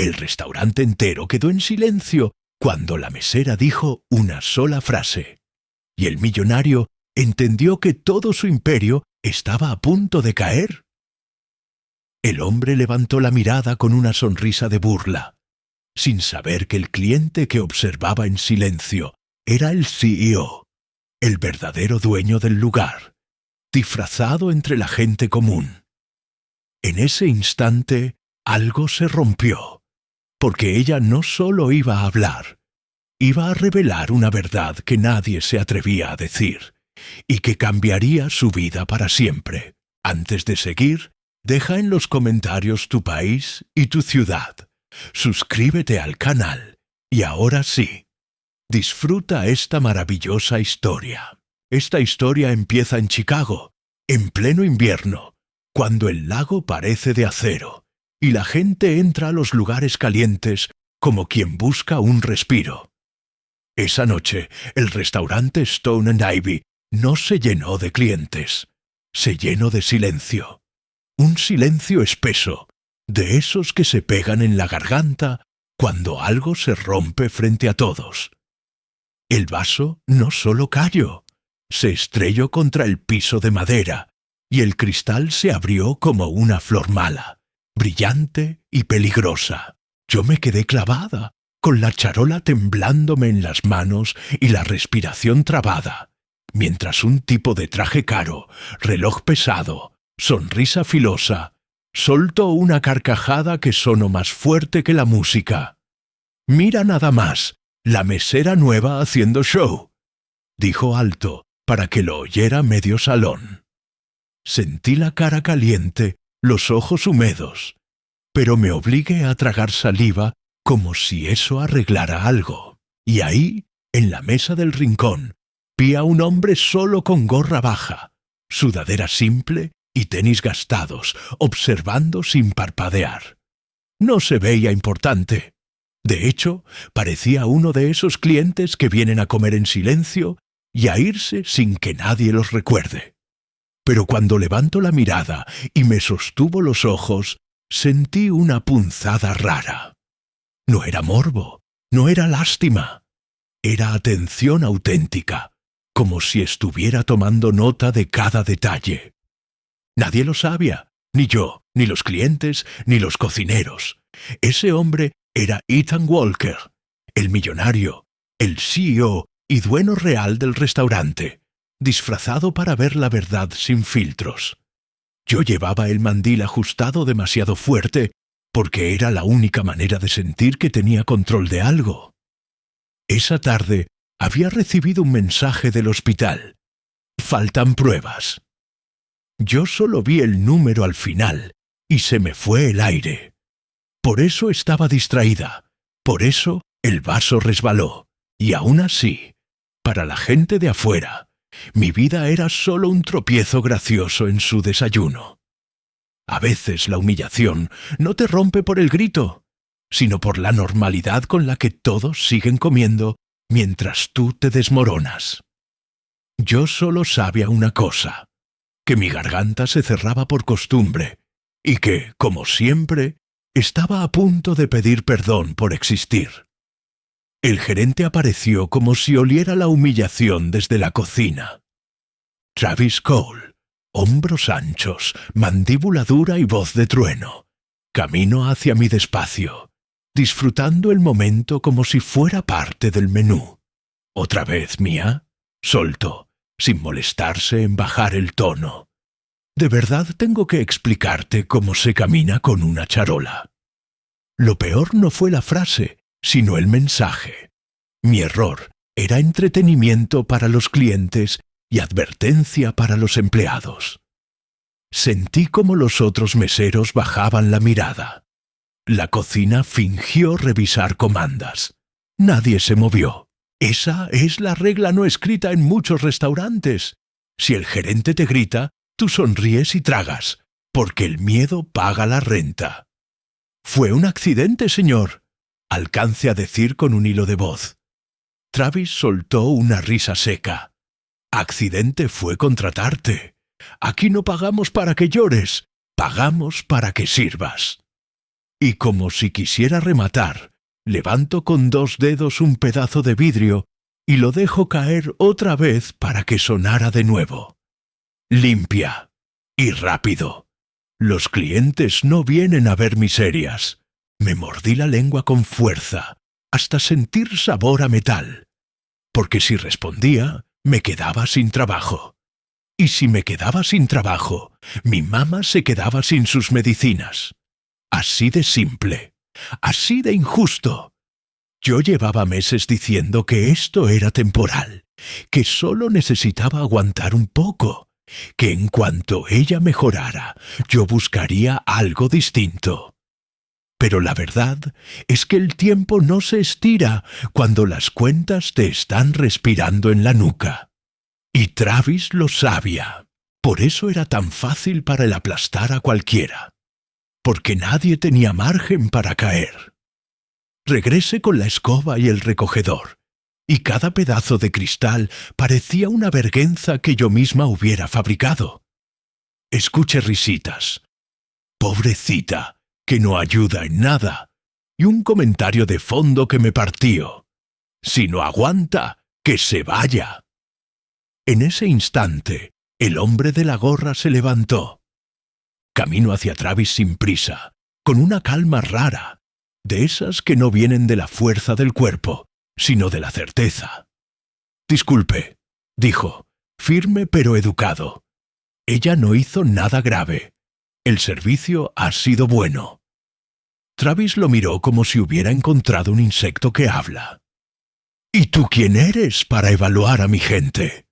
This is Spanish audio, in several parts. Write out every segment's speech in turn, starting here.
El restaurante entero quedó en silencio cuando la mesera dijo una sola frase, y el millonario entendió que todo su imperio estaba a punto de caer. El hombre levantó la mirada con una sonrisa de burla, sin saber que el cliente que observaba en silencio era el CEO, el verdadero dueño del lugar, disfrazado entre la gente común. En ese instante algo se rompió, porque ella no solo iba a hablar, iba a revelar una verdad que nadie se atrevía a decir, y que cambiaría su vida para siempre. Antes de seguir, deja en los comentarios tu país y tu ciudad. Suscríbete al canal. Y ahora sí, disfruta esta maravillosa historia. Esta historia empieza en Chicago, en pleno invierno, cuando el lago parece de acero, y la gente entra a los lugares calientes como quien busca un respiro. Esa noche, el restaurante Stone and Ivy no se llenó de clientes, se llenó de silencio. Un silencio espeso, de esos que se pegan en la garganta cuando algo se rompe frente a todos. El vaso no solo cayó, se estrelló contra el piso de madera, y el cristal se abrió como una flor mala, brillante y peligrosa. Yo me quedé clavada, con la charola temblándome en las manos y la respiración trabada, mientras un tipo de traje caro, reloj pesado, sonrisa filosa, soltó una carcajada que sonó más fuerte que la música. «Mira nada más, la mesera nueva haciendo show», dijo alto para que lo oyera medio salón. Sentí la cara caliente, los ojos húmedos, pero me obligué a tragar saliva como si eso arreglara algo. Y ahí, en la mesa del rincón, vi a un hombre solo con gorra baja, sudadera simple y tenis gastados, observando sin parpadear. No se veía importante. De hecho, parecía uno de esos clientes que vienen a comer en silencio y a irse sin que nadie los recuerde. Pero cuando levanto la mirada y me sostuvo los ojos, sentí una punzada rara. No era morbo, no era lástima, era atención auténtica, como si estuviera tomando nota de cada detalle. Nadie lo sabía, ni yo, ni los clientes, ni los cocineros. Ese hombre era Ethan Walker, el millonario, el CEO y dueño real del restaurante, disfrazado para ver la verdad sin filtros. Yo llevaba el mandil ajustado demasiado fuerte porque era la única manera de sentir que tenía control de algo. Esa tarde había recibido un mensaje del hospital. Faltan pruebas. Yo solo vi el número al final y se me fue el aire. Por eso estaba distraída, por eso el vaso resbaló. Y aún así, para la gente de afuera, mi vida era solo un tropiezo gracioso en su desayuno. A veces la humillación no te rompe por el grito, sino por la normalidad con la que todos siguen comiendo mientras tú te desmoronas. Yo solo sabía una cosa, que mi garganta se cerraba por costumbre y que, como siempre, estaba a punto de pedir perdón por existir. El gerente apareció como si oliera la humillación desde la cocina. Travis Cole, hombros anchos, mandíbula dura y voz de trueno. Camino hacia mí despacio, disfrutando el momento como si fuera parte del menú. ¿Otra vez, Mía? Soltó, sin molestarse en bajar el tono. ¿De verdad tengo que explicarte cómo se camina con una charola? Lo peor no fue la frase, sino el mensaje. Mi error era entretenimiento para los clientes y advertencia para los empleados. Sentí como los otros meseros bajaban la mirada. La cocina fingió revisar comandas. Nadie se movió. Esa es la regla no escrita en muchos restaurantes. Si el gerente te grita, tú sonríes y tragas, porque el miedo paga la renta. «Fue un accidente, señor», alcance a decir con un hilo de voz. Travis soltó una risa seca. «Accidente fue contratarte. Aquí no pagamos para que llores, pagamos para que sirvas». y como si quisiera rematar, levanto con 2 dedos un pedazo de vidrio y lo dejo caer otra vez para que sonara de nuevo. Limpia y rápido. Los clientes no vienen a ver miserias. Me mordí la lengua con fuerza, hasta sentir sabor a metal, porque si respondía, me quedaba sin trabajo. Y si me quedaba sin trabajo, mi mamá se quedaba sin sus medicinas. Así de simple, así de injusto. Yo llevaba meses diciendo que esto era temporal, que solo necesitaba aguantar un poco, que en cuanto ella mejorara, yo buscaría algo distinto. Pero la verdad es que el tiempo no se estira cuando las cuentas te están respirando en la nuca. Y Travis lo sabía. Por eso era tan fácil para él aplastar a cualquiera. Porque nadie tenía margen para caer. Regresé con la escoba y el recogedor, y cada pedazo de cristal parecía una vergüenza que yo misma hubiera fabricado. Escuché risitas. Pobrecita, que no ayuda en nada, y un comentario de fondo que me partió. Si no aguanta, que se vaya. En ese instante, el hombre de la gorra se levantó. Camino hacia Travis sin prisa, con una calma rara, de esas que no vienen de la fuerza del cuerpo, sino de la certeza. «Disculpe», dijo, firme pero educado. «Ella no hizo nada grave. El servicio ha sido bueno». Travis lo miró como si hubiera encontrado un insecto que habla. «¿Y tú quién eres para evaluar a mi gente?»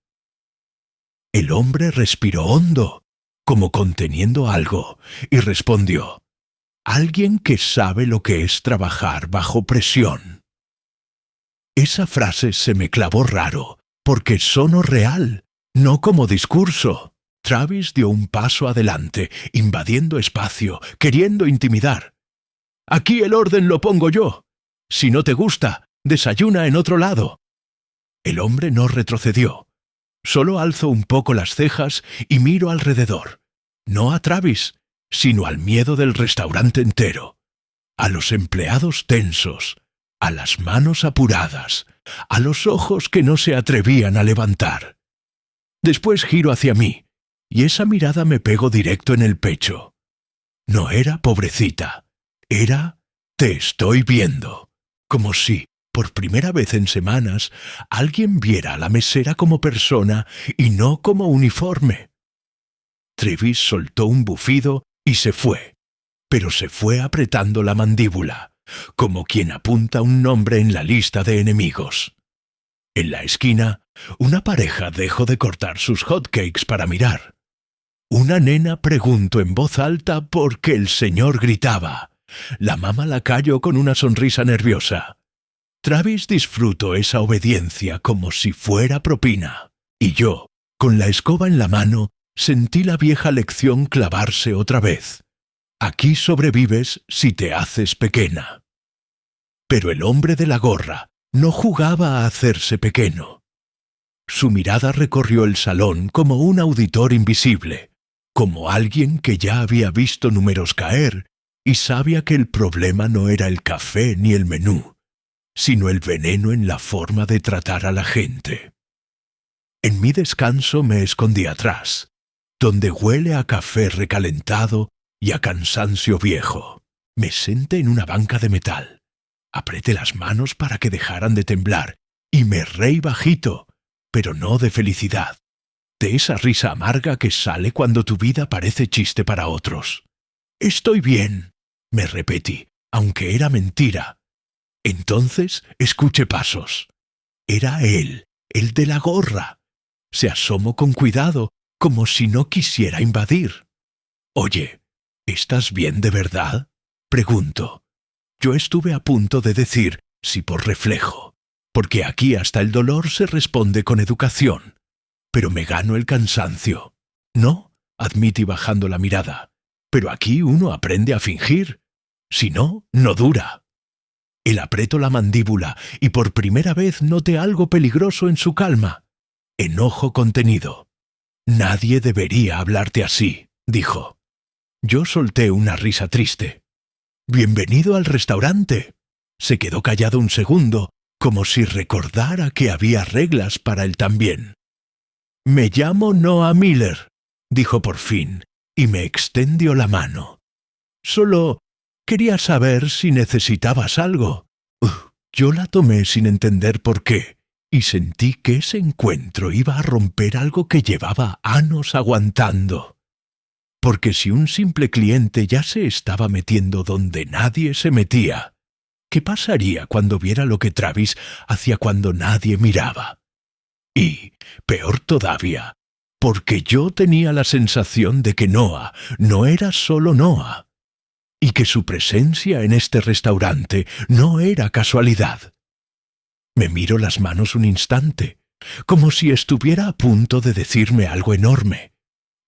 El hombre respiró hondo, como conteniendo algo, y respondió: «Alguien que sabe lo que es trabajar bajo presión». Esa frase se me clavó raro, porque sonó real, no como discurso. Travis dio un paso adelante, invadiendo espacio, queriendo intimidar. «Aquí el orden lo pongo yo. Si no te gusta, desayuna en otro lado». El hombre no retrocedió. Solo alzo un poco las cejas y miro alrededor. No a Travis, sino al miedo del restaurante entero. A los empleados tensos, a las manos apuradas, a los ojos que no se atrevían a levantar. Después giro hacia mí, y esa mirada me pegó directo en el pecho. No era pobrecita, era «te estoy viendo», como si, por primera vez en semanas, alguien viera a la mesera como persona y no como uniforme. Travis soltó un bufido y se fue, pero se fue apretando la mandíbula, como quien apunta un nombre en la lista de enemigos. En la esquina, una pareja dejó de cortar sus hotcakes para mirar. Una nena preguntó en voz alta por qué el señor gritaba. La mamá la calló con una sonrisa nerviosa. Travis disfrutó esa obediencia como si fuera propina, y yo, con la escoba en la mano, sentí la vieja lección clavarse otra vez. Aquí sobrevives si te haces pequeña. Pero el hombre de la gorra no jugaba a hacerse pequeño. Su mirada recorrió el salón como un auditor invisible, como alguien que ya había visto números caer y sabía que el problema no era el café ni el menú, sino el veneno en la forma de tratar a la gente. En mi descanso me escondí atrás, donde huele a café recalentado y a cansancio viejo. Me senté en una banca de metal, apreté las manos para que dejaran de temblar y me reí bajito, pero no de felicidad, de esa risa amarga que sale cuando tu vida parece chiste para otros. «Estoy bien», me repetí, aunque era mentira. Entonces escuché pasos. Era él, el de la gorra. Se asomó con cuidado, como si no quisiera invadir. «Oye, ¿estás bien de verdad?», pregunto. Yo estuve a punto de decir sí por reflejo, porque aquí hasta el dolor se responde con educación. Pero me gano el cansancio. «No», admití bajando la mirada, «pero aquí uno aprende a fingir. Si no, no dura». Él apretó la mandíbula y por primera vez noté algo peligroso en su calma. Enojo contenido. «Nadie debería hablarte así», dijo. Yo solté una risa triste. Bienvenido al restaurante. Se quedó callado un segundo, como si recordara que había reglas para él también. Me llamo Noah Miller, dijo por fin, y me extendió la mano. Solo quería saber si necesitabas algo. Yo la tomé sin entender por qué, y sentí que ese encuentro iba a romper algo que llevaba años aguantando. Porque si un simple cliente ya se estaba metiendo donde nadie se metía, ¿qué pasaría cuando viera lo que Travis hacía cuando nadie miraba? Y, peor todavía, porque yo tenía la sensación de que Noah no era solo Noah, y que su presencia en este restaurante no era casualidad. Me miro las manos un instante, como si estuviera a punto de decirme algo enorme.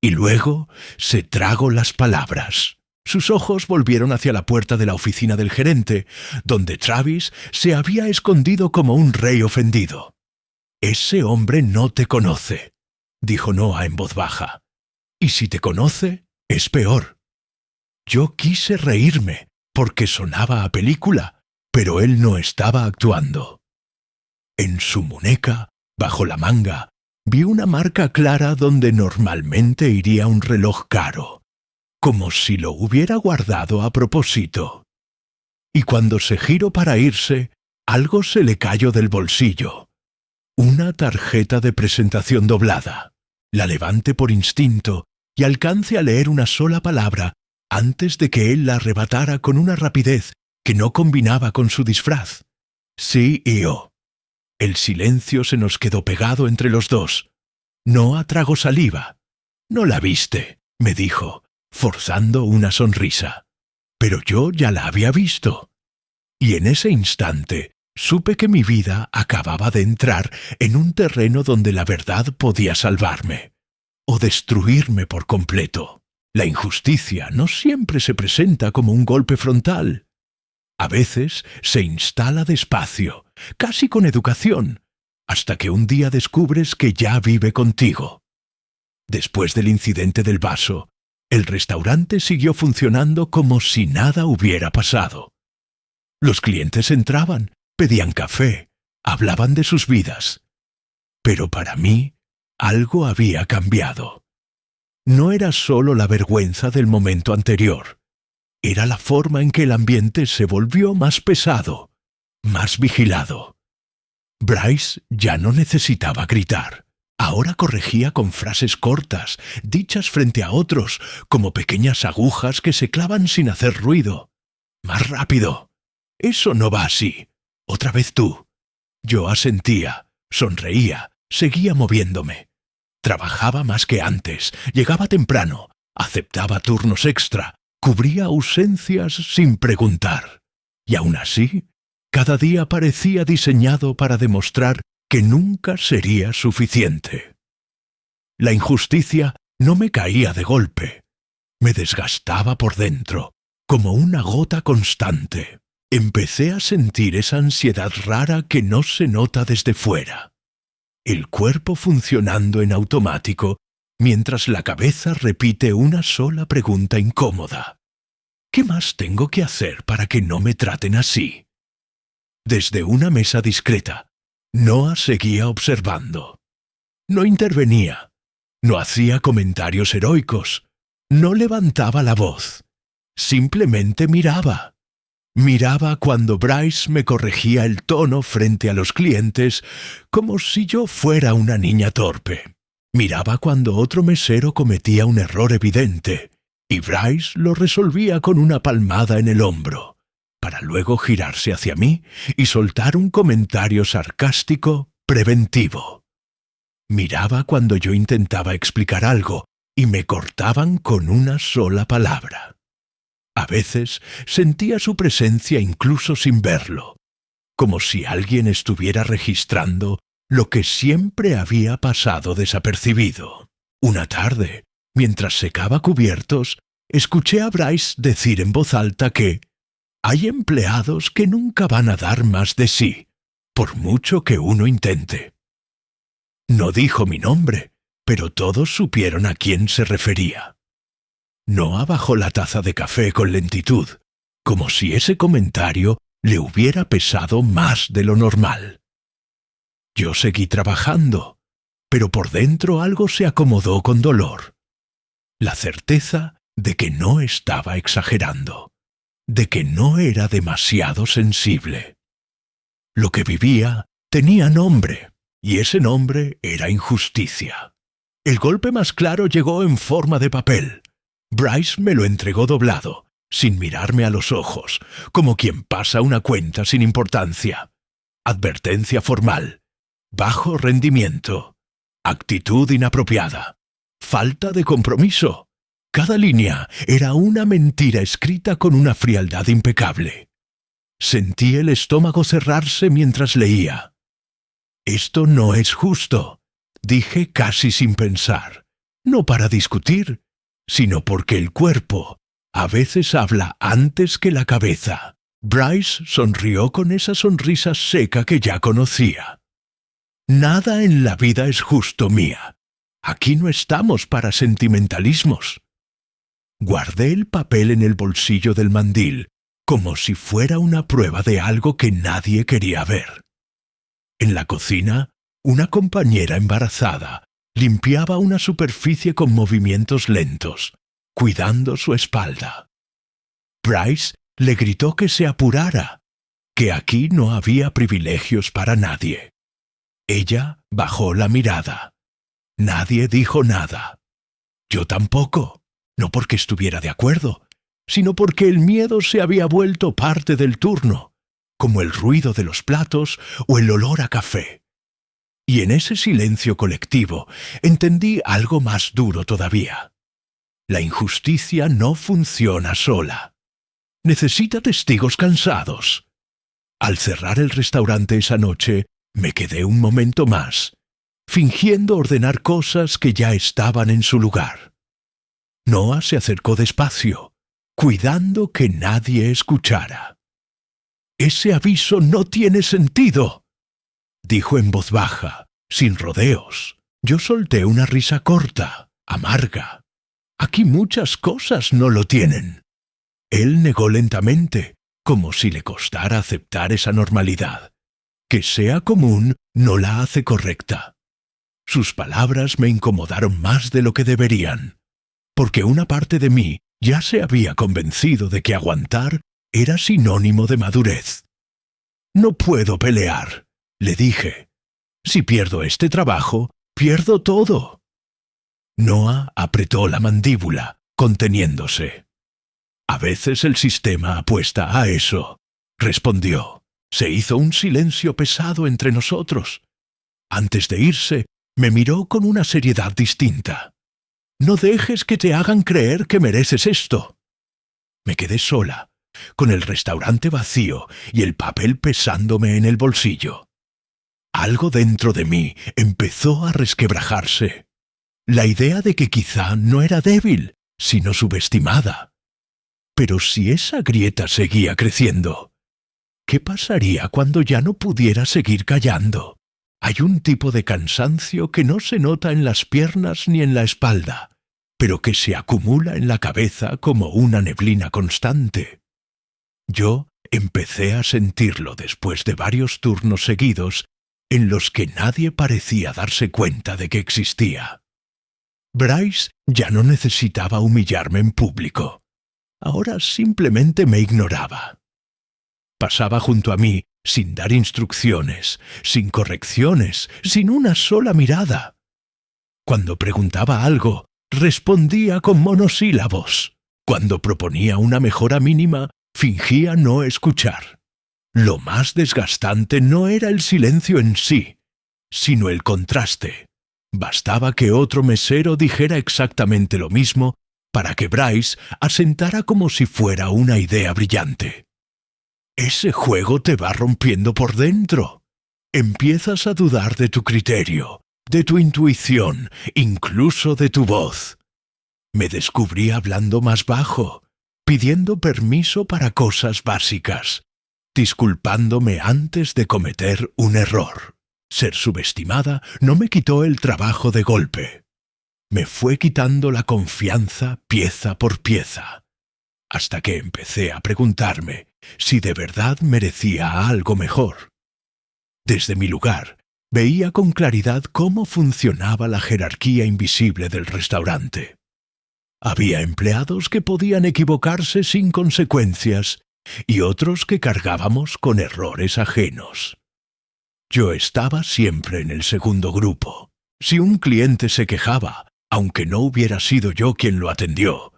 Y luego se tragó las palabras. Sus ojos volvieron hacia la puerta de la oficina del gerente, donde Travis se había escondido como un rey ofendido. «Ese hombre no te conoce», dijo Noah en voz baja. «Y si te conoce, es peor». Yo quise reírme, porque sonaba a película, pero él no estaba actuando. En su muñeca, bajo la manga, vi una marca clara donde normalmente iría un reloj caro, como si lo hubiera guardado a propósito. Y cuando se giró para irse, algo se le cayó del bolsillo. Una tarjeta de presentación doblada. La levanté por instinto y alcance a leer una sola palabra antes de que él la arrebatara con una rapidez que no combinaba con su disfraz. CEO. El silencio se nos quedó pegado entre los dos. Noah tragó saliva. «¿No la viste?», me dijo, forzando una sonrisa. Pero yo ya la había visto. Y en ese instante supe que mi vida acababa de entrar en un terreno donde la verdad podía salvarme, o destruirme por completo. La injusticia no siempre se presenta como un golpe frontal. A veces se instala despacio, casi con educación, hasta que un día descubres que ya vive contigo. Después del incidente del vaso, el restaurante siguió funcionando como si nada hubiera pasado. Los clientes entraban, pedían café, hablaban de sus vidas. Pero para mí, algo había cambiado. No era solo la vergüenza del momento anterior. Era la forma en que el ambiente se volvió más pesado, más vigilado. Bryce ya no necesitaba gritar. Ahora corregía con frases cortas, dichas frente a otros, como pequeñas agujas que se clavan sin hacer ruido. «Más rápido. Eso no va así. Otra vez tú». Yo asentía, sonreía, seguía moviéndome. Trabajaba más que antes, llegaba temprano, aceptaba turnos extra, cubría ausencias sin preguntar. Y aún así, cada día parecía diseñado para demostrar que nunca sería suficiente. La injusticia no me caía de golpe. Me desgastaba por dentro, como una gota constante. Empecé a sentir esa ansiedad rara que no se nota desde fuera. El cuerpo funcionando en automático, mientras la cabeza repite una sola pregunta incómoda. ¿Qué más tengo que hacer para que no me traten así? Desde una mesa discreta, Noah seguía observando. No intervenía, no hacía comentarios heroicos, no levantaba la voz. Simplemente miraba. Miraba cuando Bryce me corregía el tono frente a los clientes, como si yo fuera una niña torpe. Miraba cuando otro mesero cometía un error evidente, y Bryce lo resolvía con una palmada en el hombro, para luego girarse hacia mí y soltar un comentario sarcástico preventivo. Miraba cuando yo intentaba explicar algo y me cortaban con una sola palabra. A veces sentía su presencia incluso sin verlo, como si alguien estuviera registrando lo que siempre había pasado desapercibido. Una tarde, mientras secaba cubiertos, escuché a Bryce decir en voz alta que hay empleados que nunca van a dar más de sí, por mucho que uno intente. No dijo mi nombre, pero todos supieron a quién se refería. Noah bajó la taza de café con lentitud, como si ese comentario le hubiera pesado más de lo normal. Yo seguí trabajando, pero por dentro algo se acomodó con dolor. La certeza de que no estaba exagerando, de que no era demasiado sensible. Lo que vivía tenía nombre, y ese nombre era injusticia. El golpe más claro llegó en forma de papel. Bryce me lo entregó doblado, sin mirarme a los ojos, como quien pasa una cuenta sin importancia. Advertencia formal. Bajo rendimiento. Actitud inapropiada. Falta de compromiso. Cada línea era una mentira escrita con una frialdad impecable. Sentí el estómago cerrarse mientras leía. «Esto no es justo», dije casi sin pensar. No para discutir, sino porque el cuerpo a veces habla antes que la cabeza. Bryce sonrió con esa sonrisa seca que ya conocía. «Nada en la vida es justo, Mia. Aquí no estamos para sentimentalismos». Guardé el papel en el bolsillo del mandil, como si fuera una prueba de algo que nadie quería ver. En la cocina, una compañera embarazada limpiaba una superficie con movimientos lentos, cuidando su espalda. Bryce le gritó que se apurara, que aquí no había privilegios para nadie. Ella bajó la mirada. Nadie dijo nada. Yo tampoco, no porque estuviera de acuerdo, sino porque el miedo se había vuelto parte del turno, como el ruido de los platos o el olor a café. Y en ese silencio colectivo entendí algo más duro todavía. La injusticia no funciona sola. Necesita testigos cansados. Al cerrar el restaurante esa noche, me quedé un momento más, fingiendo ordenar cosas que ya estaban en su lugar. Noah se acercó despacio, cuidando que nadie escuchara. «Ese aviso no tiene sentido», dijo en voz baja, sin rodeos. Yo solté una risa corta, amarga. «Aquí muchas cosas no lo tienen». Él negó lentamente, como si le costara aceptar esa normalidad. Que sea común no la hace correcta. Sus palabras me incomodaron más de lo que deberían, porque una parte de mí ya se había convencido de que aguantar era sinónimo de madurez. «No puedo pelear», le dije. «Si pierdo este trabajo, pierdo todo». Noah apretó la mandíbula, conteniéndose. «A veces el sistema apuesta a eso», respondió. Se hizo un silencio pesado entre nosotros. Antes de irse, me miró con una seriedad distinta. «No dejes que te hagan creer que mereces esto». Me quedé sola, con el restaurante vacío y el papel pesándome en el bolsillo. Algo dentro de mí empezó a resquebrajarse. La idea de que quizá no era débil, sino subestimada. Pero si esa grieta seguía creciendo, ¿qué pasaría cuando ya no pudiera seguir callando? Hay un tipo de cansancio que no se nota en las piernas ni en la espalda, pero que se acumula en la cabeza como una neblina constante. Yo empecé a sentirlo después de varios turnos seguidos en los que nadie parecía darse cuenta de que existía. Bryce ya no necesitaba humillarme en público. Ahora simplemente me ignoraba. Pasaba junto a mí sin dar instrucciones, sin correcciones, sin una sola mirada. Cuando preguntaba algo, respondía con monosílabos. Cuando proponía una mejora mínima, fingía no escuchar. Lo más desgastante no era el silencio en sí, sino el contraste. Bastaba que otro mesero dijera exactamente lo mismo para que Bryce asentara como si fuera una idea brillante. Ese juego te va rompiendo por dentro. Empiezas a dudar de tu criterio, de tu intuición, incluso de tu voz. Me descubrí hablando más bajo, pidiendo permiso para cosas básicas, disculpándome antes de cometer un error. Ser subestimada no me quitó el trabajo de golpe. Me fue quitando la confianza pieza por pieza. hasta que empecé a preguntarme si de verdad merecía algo mejor. Desde mi lugar, veía con claridad cómo funcionaba la jerarquía invisible del restaurante. Había empleados que podían equivocarse sin consecuencias y otros que cargábamos con errores ajenos. Yo estaba siempre en el segundo grupo. Si un cliente se quejaba, aunque no hubiera sido yo quien lo atendió,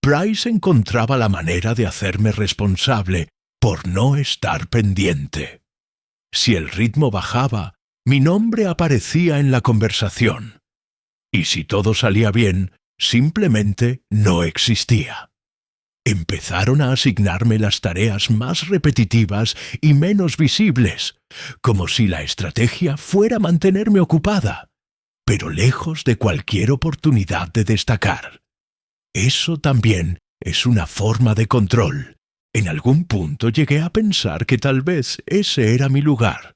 Bryce encontraba la manera de hacerme responsable por no estar pendiente. Si el ritmo bajaba, mi nombre aparecía en la conversación. Y si todo salía bien, simplemente no existía. Empezaron a asignarme las tareas más repetitivas y menos visibles, como si la estrategia fuera mantenerme ocupada, pero lejos de cualquier oportunidad de destacar. Eso también es una forma de control. En algún punto llegué a pensar que tal vez ese era mi lugar.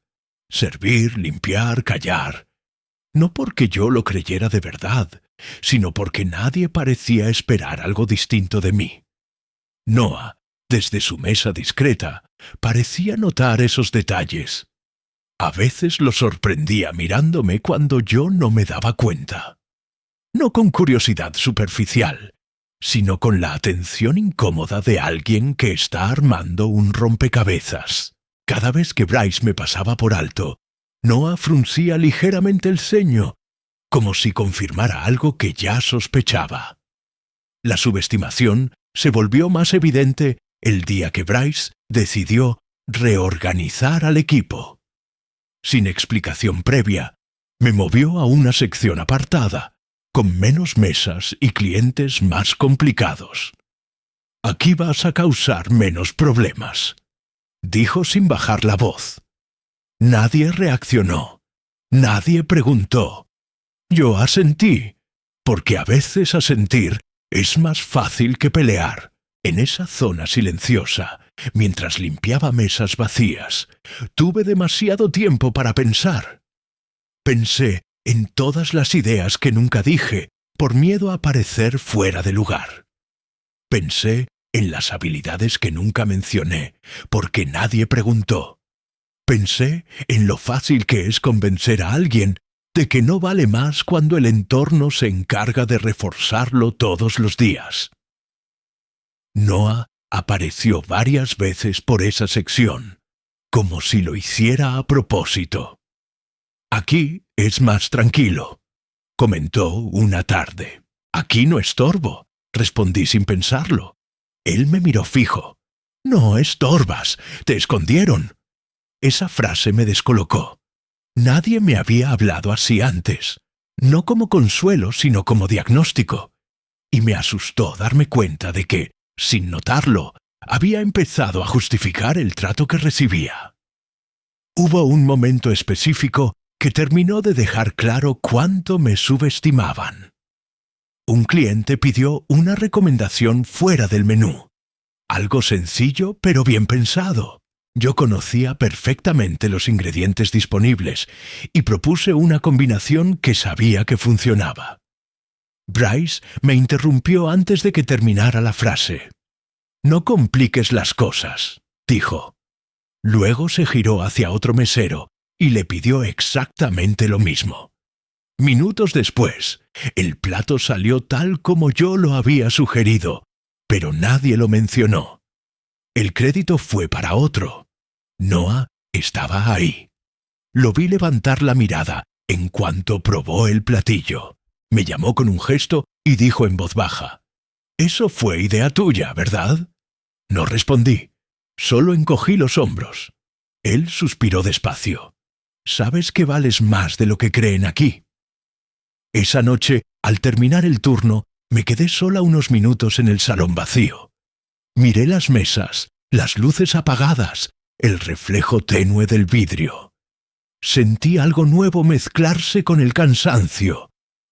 Servir, limpiar, callar. No porque yo lo creyera de verdad, sino porque nadie parecía esperar algo distinto de mí. Noah, desde su mesa discreta, parecía notar esos detalles. A veces lo sorprendía mirándome cuando yo no me daba cuenta. No con curiosidad superficial, sino con la atención incómoda de alguien que está armando un rompecabezas. Cada vez que Bryce me pasaba por alto, Noah fruncía ligeramente el ceño, como si confirmara algo que ya sospechaba. La subestimación se volvió más evidente el día que Bryce decidió reorganizar al equipo. Sin explicación previa, me movió a una sección apartada, con menos mesas y clientes más complicados. «Aquí vas a causar menos problemas», dijo sin bajar la voz. Nadie reaccionó. Nadie preguntó. Yo asentí, porque a veces asentir es más fácil que pelear. En esa zona silenciosa, mientras limpiaba mesas vacías, tuve demasiado tiempo para pensar. Pensé en todas las ideas que nunca dije por miedo a parecer fuera de lugar. Pensé en las habilidades que nunca mencioné porque nadie preguntó. Pensé en lo fácil que es convencer a alguien de que no vale más cuando el entorno se encarga de reforzarlo todos los días. Noah apareció varias veces por esa sección, como si lo hiciera a propósito. «Aquí es más tranquilo», comentó una tarde. «Aquí no estorbo», respondí sin pensarlo. Él me miró fijo. «No estorbas, te escondieron». Esa frase me descolocó. Nadie me había hablado así antes, no como consuelo, sino como diagnóstico. Y me asustó darme cuenta de que, sin notarlo, había empezado a justificar el trato que recibía. Hubo un momento específico que terminó de dejar claro cuánto me subestimaban. Un cliente pidió una recomendación fuera del menú. Algo sencillo pero bien pensado. Yo conocía perfectamente los ingredientes disponibles y propuse una combinación que sabía que funcionaba. Bryce me interrumpió antes de que terminara la frase. «No compliques las cosas», dijo. Luego se giró hacia otro mesero y le pidió exactamente lo mismo. Minutos después, el plato salió tal como yo lo había sugerido, pero nadie lo mencionó. El crédito fue para otro. Noah estaba ahí. Lo vi levantar la mirada en cuanto probó el platillo. Me llamó con un gesto y dijo en voz baja: «Eso fue idea tuya, ¿verdad?» No respondí. Solo encogí los hombros. Él suspiró despacio. «Sabes que vales más de lo que creen aquí». Esa noche, al terminar el turno, me quedé sola unos minutos en el salón vacío. Miré las mesas, las luces apagadas, el reflejo tenue del vidrio. Sentí algo nuevo mezclarse con el cansancio,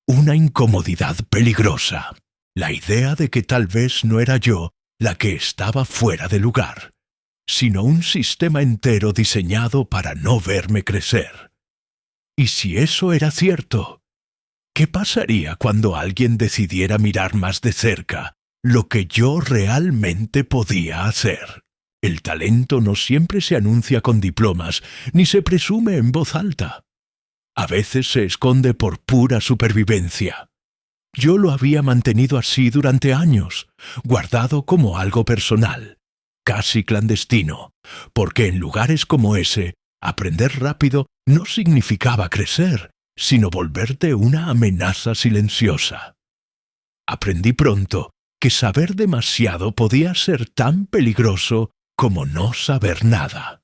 una incomodidad peligrosa, la idea de que tal vez no era yo la que estaba fuera de lugar, sino un sistema entero diseñado para no verme crecer. Y si eso era cierto, ¿qué pasaría cuando alguien decidiera mirar más de cerca lo que yo realmente podía hacer. El talento no siempre se anuncia con diplomas, ni se presume en voz alta. A veces se esconde por pura supervivencia. Yo lo había mantenido así durante años, guardado como algo personal, casi clandestino, porque en lugares como ese, aprender rápido no significaba crecer, sino volverte una amenaza silenciosa. Aprendí pronto que saber demasiado podía ser tan peligroso como no saber nada.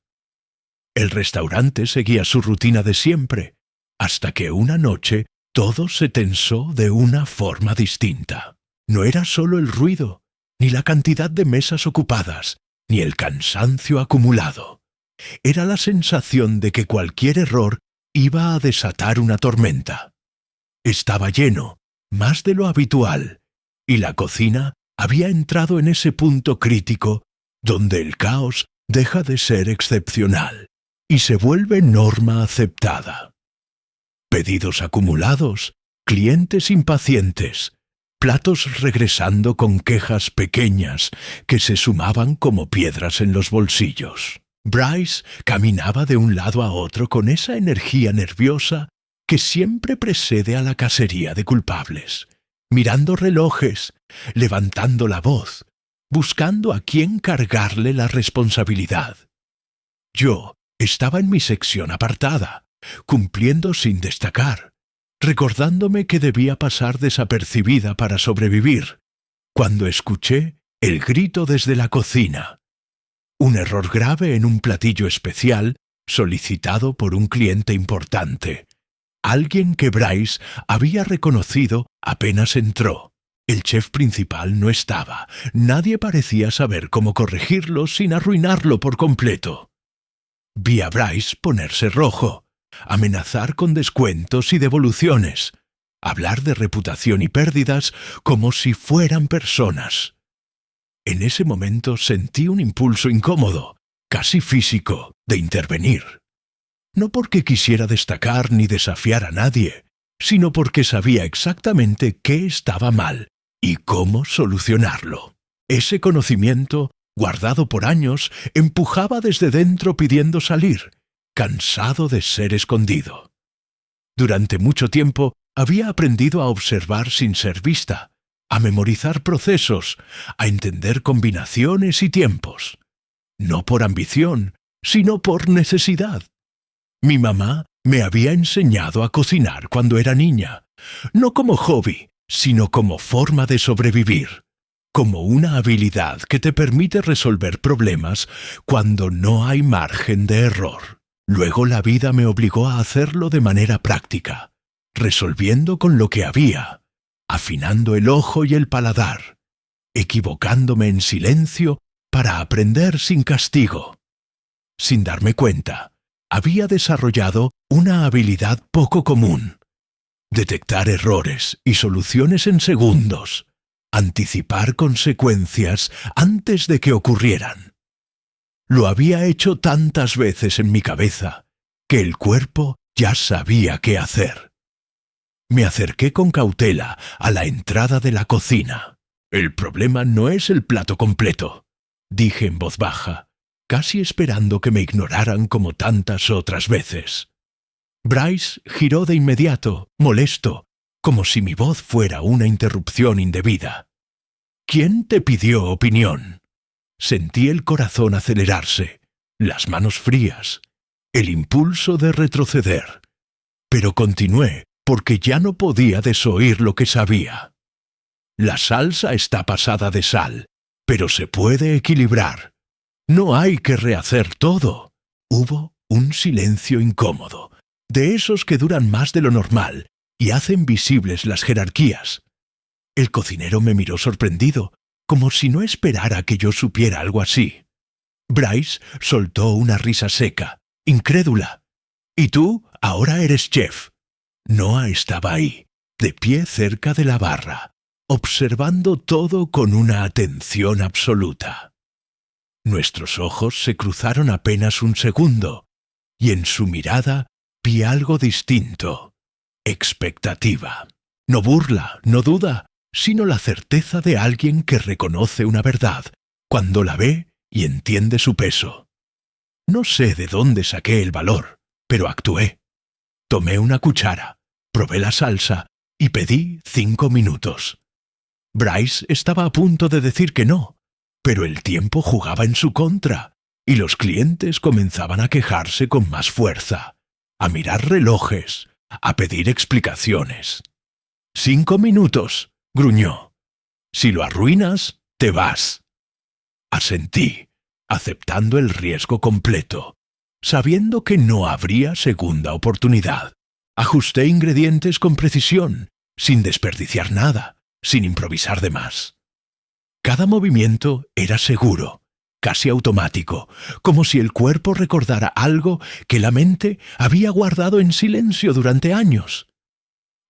El restaurante seguía su rutina de siempre, hasta que una noche todo se tensó de una forma distinta. No era solo el ruido, ni la cantidad de mesas ocupadas, ni el cansancio acumulado. Era la sensación de que cualquier error iba a desatar una tormenta. Estaba lleno, más de lo habitual, y la cocina había entrado en ese punto crítico donde el caos deja de ser excepcional y se vuelve norma aceptada. Pedidos acumulados, clientes impacientes, platos regresando con quejas pequeñas que se sumaban como piedras en los bolsillos. Bryce caminaba de un lado a otro con esa energía nerviosa que siempre precede a la cacería de culpables, mirando relojes, levantando la voz, buscando a quién cargarle la responsabilidad. Yo estaba en mi sección apartada, cumpliendo sin destacar, recordándome que debía pasar desapercibida para sobrevivir, cuando escuché el grito desde la cocina. Un error grave en un platillo especial solicitado por un cliente importante. Alguien que Bryce había reconocido apenas entró. El chef principal no estaba. Nadie parecía saber cómo corregirlo sin arruinarlo por completo. Vi a Bryce ponerse rojo, amenazar con descuentos y devoluciones, hablar de reputación y pérdidas como si fueran personas. En ese momento sentí un impulso incómodo, casi físico, de intervenir. No porque quisiera destacar ni desafiar a nadie, sino porque sabía exactamente qué estaba mal y cómo solucionarlo. Ese conocimiento, guardado por años, empujaba desde dentro pidiendo salir, cansado de ser escondido. Durante mucho tiempo había aprendido a observar sin ser vista, a memorizar procesos, a entender combinaciones y tiempos. No por ambición, sino por necesidad. Mi mamá me había enseñado a cocinar cuando era niña, no como hobby, sino como forma de sobrevivir, como una habilidad que te permite resolver problemas cuando no hay margen de error. Luego la vida me obligó a hacerlo de manera práctica, resolviendo con lo que había, afinando el ojo y el paladar, equivocándome en silencio para aprender sin castigo. Sin darme cuenta, había desarrollado una habilidad poco común: detectar errores y soluciones en segundos, anticipar consecuencias antes de que ocurrieran. Lo había hecho tantas veces en mi cabeza que el cuerpo ya sabía qué hacer. Me acerqué con cautela a la entrada de la cocina. «El problema no es el plato completo», dije en voz baja, casi esperando que me ignoraran como tantas otras veces. Bryce giró de inmediato, molesto, como si mi voz fuera una interrupción indebida. «¿Quién te pidió opinión?» Sentí el corazón acelerarse, las manos frías, el impulso de retroceder. Pero continué, porque ya no podía desoír lo que sabía. La salsa está pasada de sal, pero se puede equilibrar. No hay que rehacer todo. Hubo un silencio incómodo, de esos que duran más de lo normal y hacen visibles las jerarquías. El cocinero me miró sorprendido, como si no esperara que yo supiera algo así. Bryce soltó una risa seca, incrédula. «¿Y tú ahora eres chef?» Noah estaba ahí, de pie cerca de la barra, observando todo con una atención absoluta. Nuestros ojos se cruzaron apenas un segundo, y en su mirada vi algo distinto: expectativa. No burla, no duda, sino la certeza de alguien que reconoce una verdad cuando la ve y entiende su peso. No sé de dónde saqué el valor, pero actué. Tomé una cuchara, probé la salsa y pedí 5 minutos. Bryce estaba a punto de decir que no, pero el tiempo jugaba en su contra y los clientes comenzaban a quejarse con más fuerza, a mirar relojes, a pedir explicaciones. 5 minutos, gruñó. Si lo arruinas, te vas. Asentí, aceptando el riesgo completo, sabiendo que no habría segunda oportunidad. Ajusté ingredientes con precisión, sin desperdiciar nada, sin improvisar de más. Cada movimiento era seguro, casi automático, como si el cuerpo recordara algo que la mente había guardado en silencio durante años.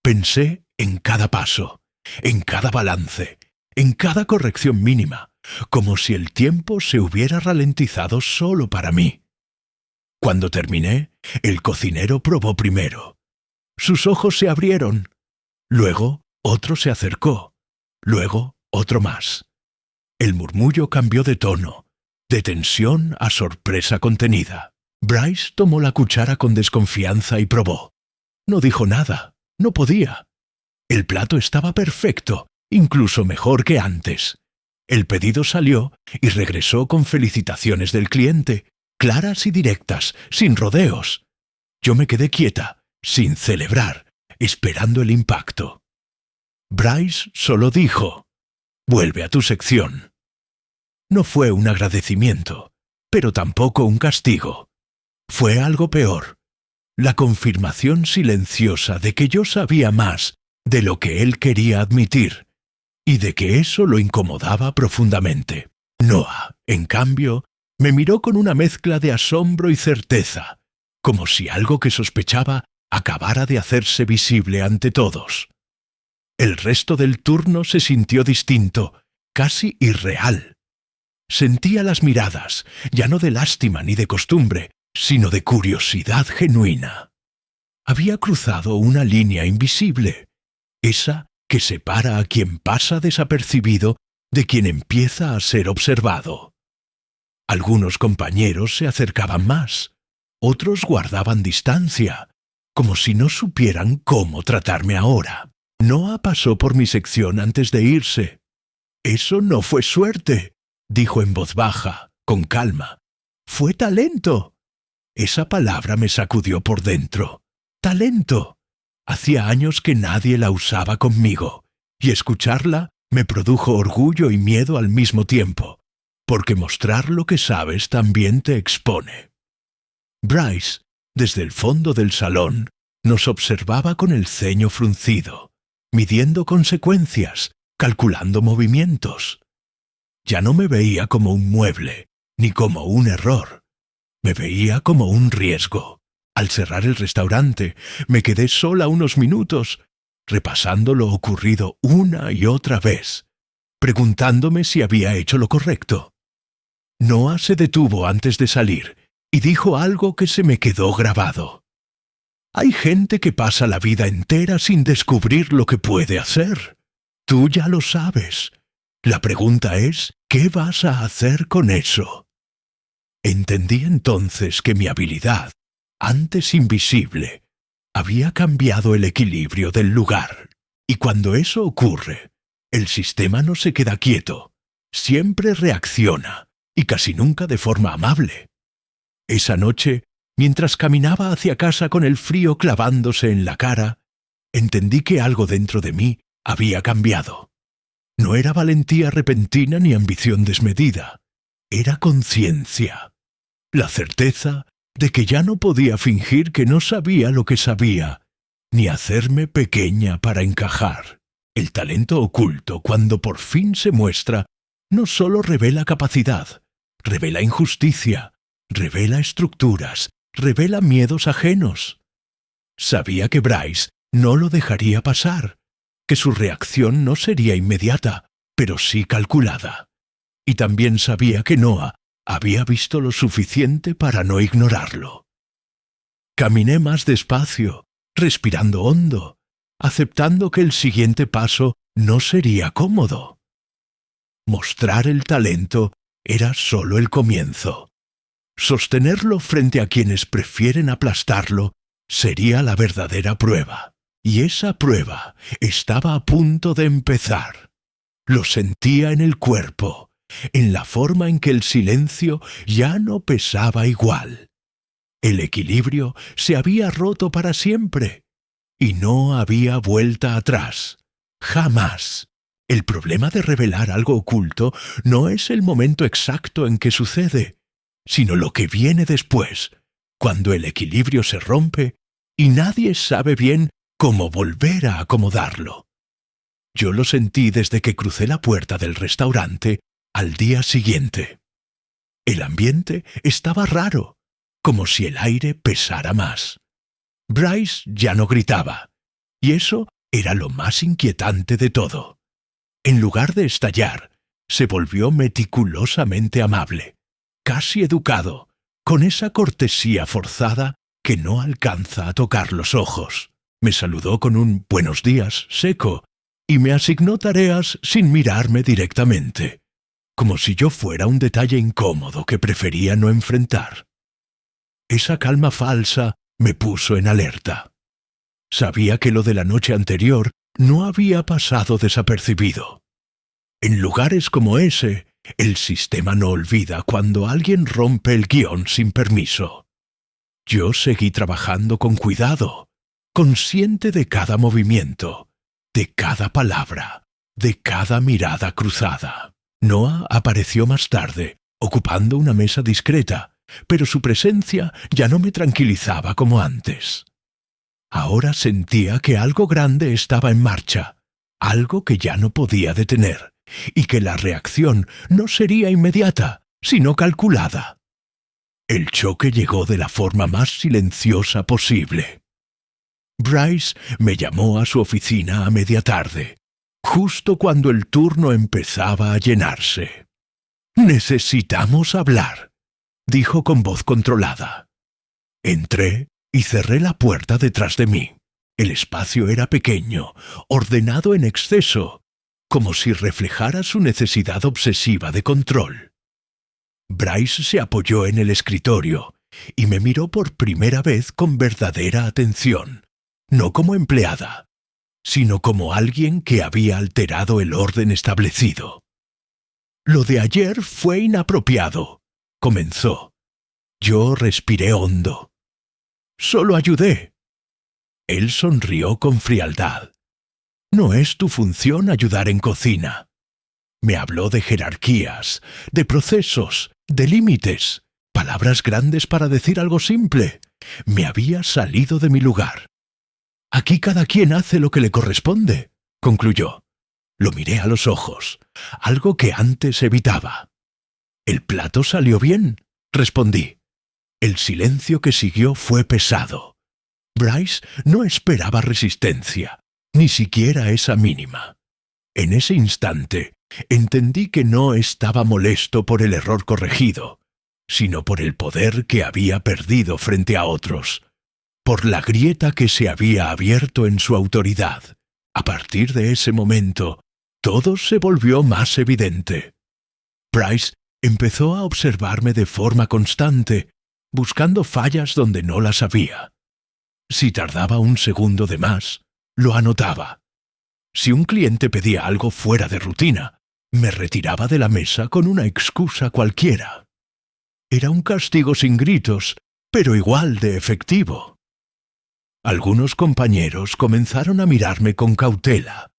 Pensé en cada paso, en cada balance, en cada corrección mínima, como si el tiempo se hubiera ralentizado solo para mí. Cuando terminé, el cocinero probó primero. Sus ojos se abrieron. Luego, otro se acercó. Luego, otro más. El murmullo cambió de tono, de tensión a sorpresa contenida. Bryce tomó la cuchara con desconfianza y probó. No dijo nada, no podía. El plato estaba perfecto, incluso mejor que antes. El pedido salió y regresó con felicitaciones del cliente, claras y directas, sin rodeos. Yo me quedé quieta, sin celebrar, esperando el impacto. Bryce solo dijo: «Vuelve a tu sección». No fue un agradecimiento, pero tampoco un castigo. Fue algo peor, la confirmación silenciosa de que yo sabía más de lo que él quería admitir, y de que eso lo incomodaba profundamente. Noah, en cambio, me miró con una mezcla de asombro y certeza, como si algo que sospechaba acabara de hacerse visible ante todos. El resto del turno se sintió distinto, casi irreal. Sentía las miradas, ya no de lástima ni de costumbre, sino de curiosidad genuina. Había cruzado una línea invisible, esa que separa a quien pasa desapercibido de quien empieza a ser observado. Algunos compañeros se acercaban más, otros guardaban distancia, como si no supieran cómo tratarme ahora. Noah pasó por mi sección antes de irse. «Eso no fue suerte», dijo en voz baja, con calma. «Fue talento». Esa palabra me sacudió por dentro. «Talento». Hacía años que nadie la usaba conmigo, y escucharla me produjo orgullo y miedo al mismo tiempo, porque mostrar lo que sabes también te expone. Bryce, desde el fondo del salón, nos observaba con el ceño fruncido, midiendo consecuencias, calculando movimientos. Ya no me veía como un mueble, ni como un error. Me veía como un riesgo. Al cerrar el restaurante, me quedé sola unos minutos, repasando lo ocurrido una y otra vez, preguntándome si había hecho lo correcto. Noah se detuvo antes de salir y dijo algo que se me quedó grabado. «Hay gente que pasa la vida entera sin descubrir lo que puede hacer. Tú ya lo sabes. La pregunta es, ¿qué vas a hacer con eso?». Entendí entonces que mi habilidad, antes invisible, había cambiado el equilibrio del lugar. Y cuando eso ocurre, el sistema no se queda quieto, siempre reacciona, y casi nunca de forma amable. Esa noche, mientras caminaba hacia casa con el frío clavándose en la cara, entendí que algo dentro de mí había cambiado. No era valentía repentina ni ambición desmedida, era conciencia, la certeza de que ya no podía fingir que no sabía lo que sabía, ni hacerme pequeña para encajar. El talento oculto, cuando por fin se muestra, no solo revela capacidad, revela injusticia, revela estructuras, revela miedos ajenos. Sabía que Bryce no lo dejaría pasar, que su reacción no sería inmediata, pero sí calculada. Y también sabía que Noah había visto lo suficiente para no ignorarlo. Caminé más despacio, respirando hondo, aceptando que el siguiente paso no sería cómodo. Mostrar el talento era solo el comienzo. Sostenerlo frente a quienes prefieren aplastarlo sería la verdadera prueba. Y esa prueba estaba a punto de empezar. Lo sentía en el cuerpo, en la forma en que el silencio ya no pesaba igual. El equilibrio se había roto para siempre, y no había vuelta atrás. Jamás. El problema de revelar algo oculto no es el momento exacto en que sucede, sino lo que viene después, cuando el equilibrio se rompe y nadie sabe bien cómo volver a acomodarlo. Yo lo sentí desde que crucé la puerta del restaurante al día siguiente. El ambiente estaba raro, como si el aire pesara más. Bryce ya no gritaba, y eso era lo más inquietante de todo. En lugar de estallar, se volvió meticulosamente amable, casi educado, con esa cortesía forzada que no alcanza a tocar los ojos. Me saludó con un «buenos días» seco y me asignó tareas sin mirarme directamente, como si yo fuera un detalle incómodo que prefería no enfrentar. Esa calma falsa me puso en alerta. Sabía que lo de la noche anterior no había pasado desapercibido. En lugares como ese, el sistema no olvida cuando alguien rompe el guión sin permiso. Yo seguí trabajando con cuidado, consciente de cada movimiento, de cada palabra, de cada mirada cruzada. Noah apareció más tarde, ocupando una mesa discreta, pero su presencia ya no me tranquilizaba como antes. Ahora sentía que algo grande estaba en marcha, algo que ya no podía detener, y que la reacción no sería inmediata, sino calculada. El choque llegó de la forma más silenciosa posible. Bryce me llamó a su oficina a media tarde, justo cuando el turno empezaba a llenarse. «Necesitamos hablar», dijo con voz controlada. Entré y cerré la puerta detrás de mí. El espacio era pequeño, ordenado en exceso, como si reflejara su necesidad obsesiva de control. Bryce se apoyó en el escritorio y me miró por primera vez con verdadera atención, no como empleada, sino como alguien que había alterado el orden establecido. «Lo de ayer fue inapropiado», comenzó. Yo respiré hondo. «Solo ayudé». Él sonrió con frialdad. «No es tu función ayudar en cocina». Me habló de jerarquías, de procesos, de límites, palabras grandes para decir algo simple. Me había salido de mi lugar. «Aquí cada quien hace lo que le corresponde», concluyó. Lo miré a los ojos, algo que antes evitaba. «El plato salió bien», respondí. El silencio que siguió fue pesado. Bryce no esperaba resistencia, ni siquiera esa mínima. En ese instante, entendí que no estaba molesto por el error corregido, sino por el poder que había perdido frente a otros, por la grieta que se había abierto en su autoridad. A partir de ese momento, todo se volvió más evidente. Bryce empezó a observarme de forma constante, buscando fallas donde no las había. Si tardaba un segundo de más, lo anotaba. Si un cliente pedía algo fuera de rutina, me retiraba de la mesa con una excusa cualquiera. Era un castigo sin gritos, pero igual de efectivo. Algunos compañeros comenzaron a mirarme con cautela,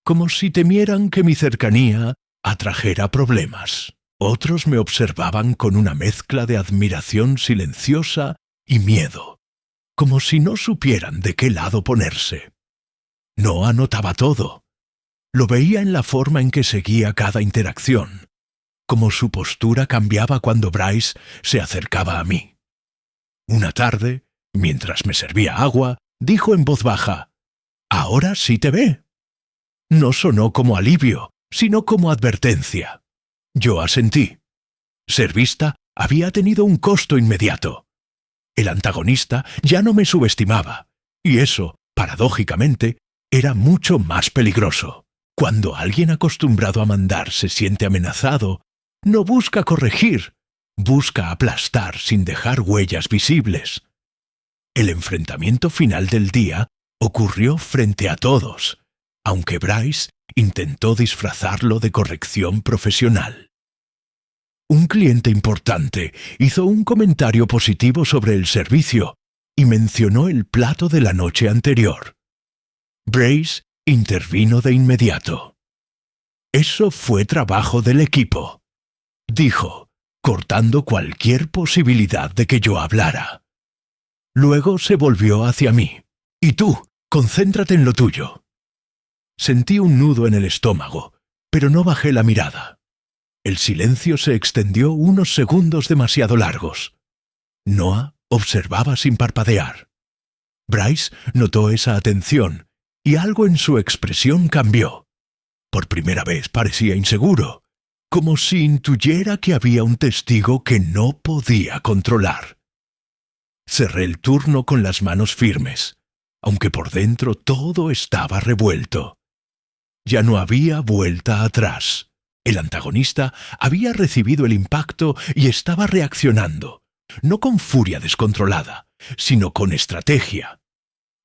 como si temieran que mi cercanía atrajera problemas. Otros me observaban con una mezcla de admiración silenciosa y miedo, como si no supieran de qué lado ponerse. No anotaba todo. Lo veía en la forma en que seguía cada interacción, como su postura cambiaba cuando Bryce se acercaba a mí. Una tarde, mientras me servía agua, dijo en voz baja: «Ahora sí te ve». No sonó como alivio, sino como advertencia. Yo asentí. Ser vista había tenido un costo inmediato. El antagonista ya no me subestimaba, y eso, paradójicamente, era mucho más peligroso. Cuando alguien acostumbrado a mandar se siente amenazado, no busca corregir, busca aplastar sin dejar huellas visibles. El enfrentamiento final del día ocurrió frente a todos, aunque Bryce intentó disfrazarlo de corrección profesional. Un cliente importante hizo un comentario positivo sobre el servicio y mencionó el plato de la noche anterior. Bryce intervino de inmediato. «Eso fue trabajo del equipo», dijo, cortando cualquier posibilidad de que yo hablara. Luego se volvió hacia mí. «Y tú, concéntrate en lo tuyo». Sentí un nudo en el estómago, pero no bajé la mirada. El silencio se extendió unos segundos demasiado largos. Noah observaba sin parpadear. Bryce notó esa atención y algo en su expresión cambió. Por primera vez parecía inseguro, como si intuyera que había un testigo que no podía controlar. Cerré el turno con las manos firmes, aunque por dentro todo estaba revuelto. Ya no había vuelta atrás. El antagonista había recibido el impacto y estaba reaccionando, no con furia descontrolada, sino con estrategia.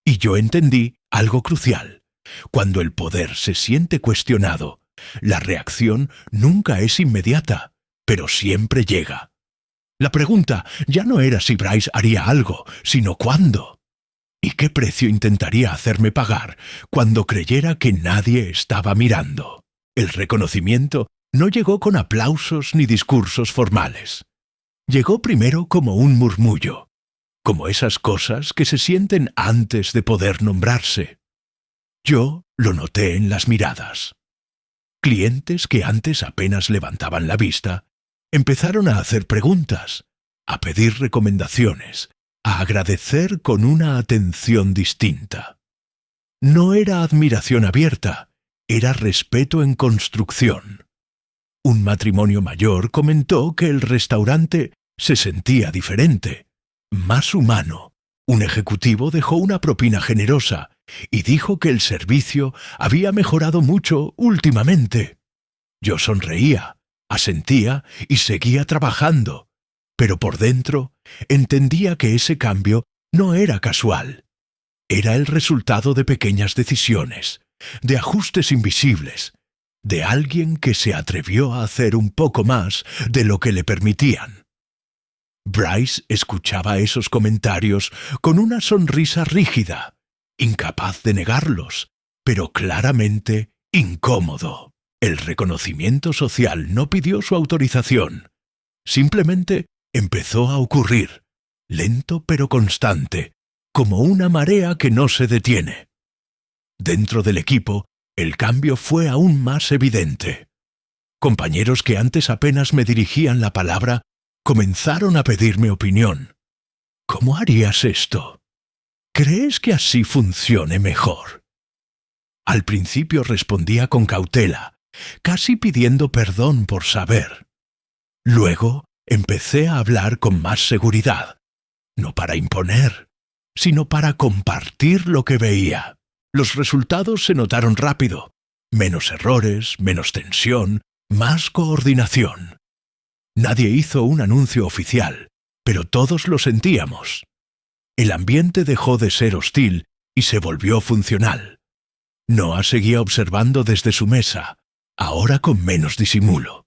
Y yo entendí algo crucial. Cuando el poder se siente cuestionado, la reacción nunca es inmediata, pero siempre llega. La pregunta ya no era si Bryce haría algo, sino cuándo. ¿Y qué precio intentaría hacerme pagar cuando creyera que nadie estaba mirando? El reconocimiento no llegó con aplausos ni discursos formales. Llegó primero como un murmullo, como esas cosas que se sienten antes de poder nombrarse. Yo lo noté en las miradas. Clientes que antes apenas levantaban la vista, empezaron a hacer preguntas, a pedir recomendaciones, a agradecer con una atención distinta. No era admiración abierta, era respeto en construcción. Un matrimonio mayor comentó que el restaurante se sentía diferente, más humano. Un ejecutivo dejó una propina generosa y dijo que el servicio había mejorado mucho últimamente. Yo sonreía, asentía y seguía trabajando, pero por dentro entendía que ese cambio no era casual. Era el resultado de pequeñas decisiones, de ajustes invisibles, de alguien que se atrevió a hacer un poco más de lo que le permitían. Bryce escuchaba esos comentarios con una sonrisa rígida, incapaz de negarlos, pero claramente incómodo. El reconocimiento social no pidió su autorización. Simplemente empezó a ocurrir, lento pero constante, como una marea que no se detiene. Dentro del equipo, el cambio fue aún más evidente. Compañeros que antes apenas me dirigían la palabra comenzaron a pedirme opinión. ¿Cómo harías esto? ¿Crees que así funcione mejor? Al principio respondía con cautela, casi pidiendo perdón por saber. Luego empecé a hablar con más seguridad, no para imponer, sino para compartir lo que veía. Los resultados se notaron rápido. Menos errores, menos tensión, más coordinación. Nadie hizo un anuncio oficial, pero todos lo sentíamos. El ambiente dejó de ser hostil y se volvió funcional. Noah seguía observando desde su mesa, ahora con menos disimulo.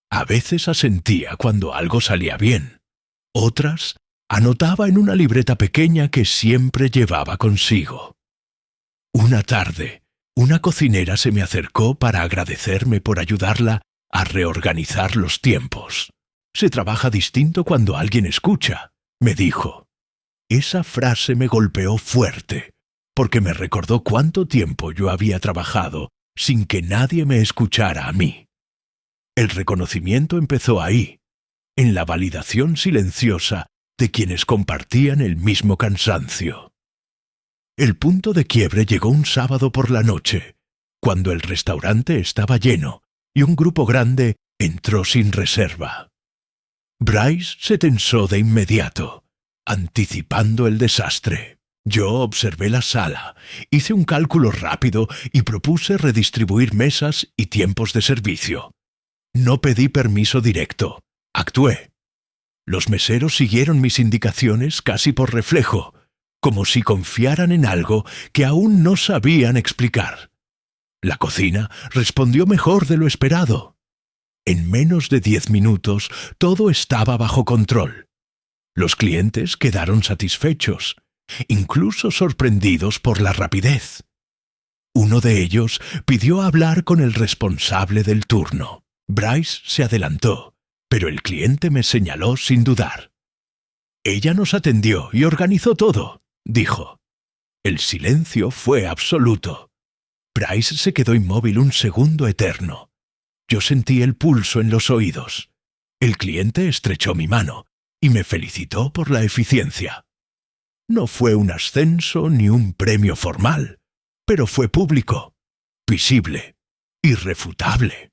A veces asentía cuando algo salía bien. Otras anotaba en una libreta pequeña que siempre llevaba consigo. Una tarde, una cocinera se me acercó para agradecerme por ayudarla a reorganizar los tiempos. «Se trabaja distinto cuando alguien escucha», me dijo. Esa frase me golpeó fuerte, porque me recordó cuánto tiempo yo había trabajado sin que nadie me escuchara a mí. El reconocimiento empezó ahí, en la validación silenciosa de quienes compartían el mismo cansancio. El punto de quiebre llegó un sábado por la noche, cuando el restaurante estaba lleno y un grupo grande entró sin reserva. Bryce se tensó de inmediato, anticipando el desastre. Yo observé la sala, hice un cálculo rápido y propuse redistribuir mesas y tiempos de servicio. No pedí permiso directo, actué. Los meseros siguieron mis indicaciones casi por reflejo, como si confiaran en algo que aún no sabían explicar. La cocina respondió mejor de lo esperado. En menos de 10 minutos todo estaba bajo control. Los clientes quedaron satisfechos, incluso sorprendidos por la rapidez. Uno de ellos pidió hablar con el responsable del turno. Bryce se adelantó, pero el cliente me señaló sin dudar. «Ella nos atendió y organizó todo», dijo. El silencio fue absoluto. Bryce se quedó inmóvil un segundo eterno. Yo sentí el pulso en los oídos. El cliente estrechó mi mano y me felicitó por la eficiencia. No fue un ascenso ni un premio formal, pero fue público, visible, irrefutable.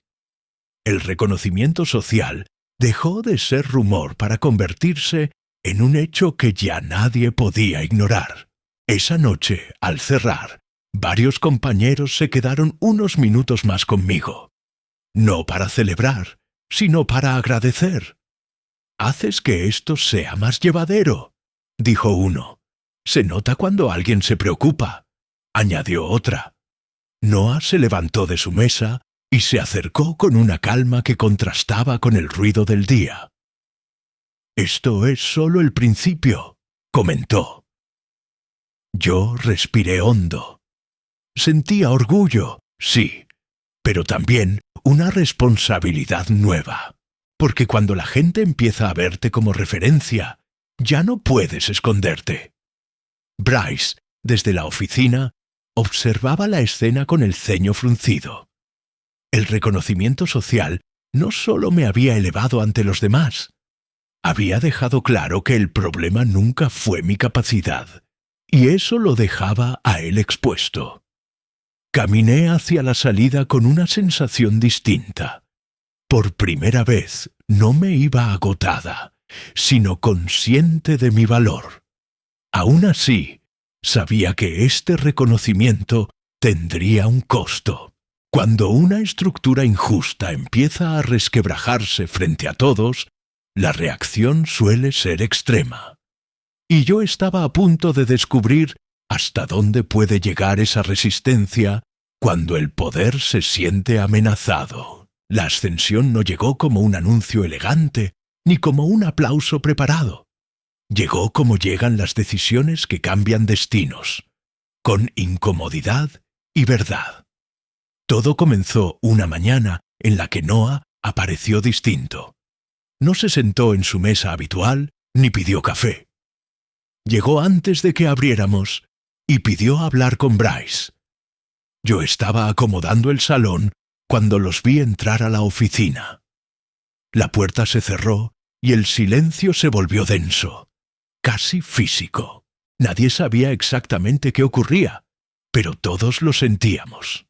El reconocimiento social dejó de ser rumor para convertirse en un hecho que ya nadie podía ignorar. Esa noche, al cerrar, varios compañeros se quedaron unos minutos más conmigo. No para celebrar, sino para agradecer. «Haces que esto sea más llevadero», dijo uno. «Se nota cuando alguien se preocupa», añadió otra. Noah se levantó de su mesa y se acercó con una calma que contrastaba con el ruido del día. «Esto es solo el principio», comentó. Yo respiré hondo. Sentía orgullo, sí, pero también una responsabilidad nueva. Porque cuando la gente empieza a verte como referencia, ya no puedes esconderte. Bryce, desde la oficina, observaba la escena con el ceño fruncido. El reconocimiento social no solo me había elevado ante los demás, había dejado claro que el problema nunca fue mi capacidad, y eso lo dejaba a él expuesto. Caminé hacia la salida con una sensación distinta. Por primera vez no me iba agotada, sino consciente de mi valor. Aún así, sabía que este reconocimiento tendría un costo. Cuando una estructura injusta empieza a resquebrajarse frente a todos, la reacción suele ser extrema. Y yo estaba a punto de descubrir hasta dónde puede llegar esa resistencia cuando el poder se siente amenazado. La ascensión no llegó como un anuncio elegante, ni como un aplauso preparado. Llegó como llegan las decisiones que cambian destinos, con incomodidad y verdad. Todo comenzó una mañana en la que Noah apareció distinto. No se sentó en su mesa habitual ni pidió café. Llegó antes de que abriéramos y pidió hablar con Bryce. Yo estaba acomodando el salón cuando los vi entrar a la oficina. La puerta se cerró y el silencio se volvió denso, casi físico. Nadie sabía exactamente qué ocurría, pero todos lo sentíamos.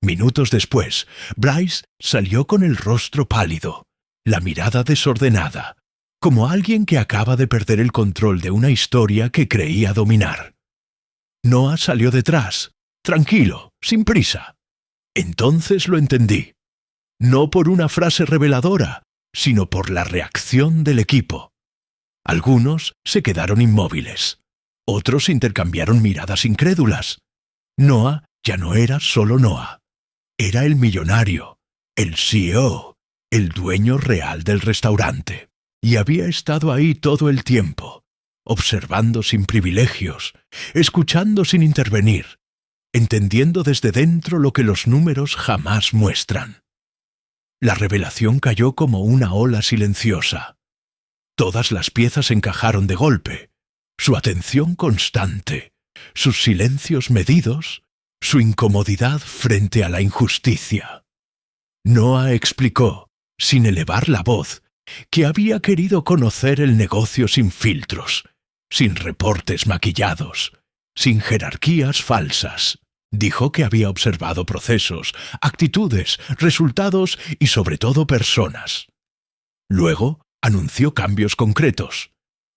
Minutos después, Bryce salió con el rostro pálido, la mirada desordenada, como alguien que acaba de perder el control de una historia que creía dominar. Noah salió detrás, tranquilo, sin prisa. Entonces lo entendí. No por una frase reveladora, sino por la reacción del equipo. Algunos se quedaron inmóviles. Otros intercambiaron miradas incrédulas. Noah ya no era solo Noah. Era el millonario, el CEO, el dueño real del restaurante. Y había estado ahí todo el tiempo, observando sin privilegios, escuchando sin intervenir, entendiendo desde dentro lo que los números jamás muestran. La revelación cayó como una ola silenciosa. Todas las piezas encajaron de golpe, su atención constante, sus silencios medidos, su incomodidad frente a la injusticia. Noah explicó, sin elevar la voz, que había querido conocer el negocio sin filtros, sin reportes maquillados, sin jerarquías falsas. Dijo que había observado procesos, actitudes, resultados y sobre todo personas. Luego anunció cambios concretos,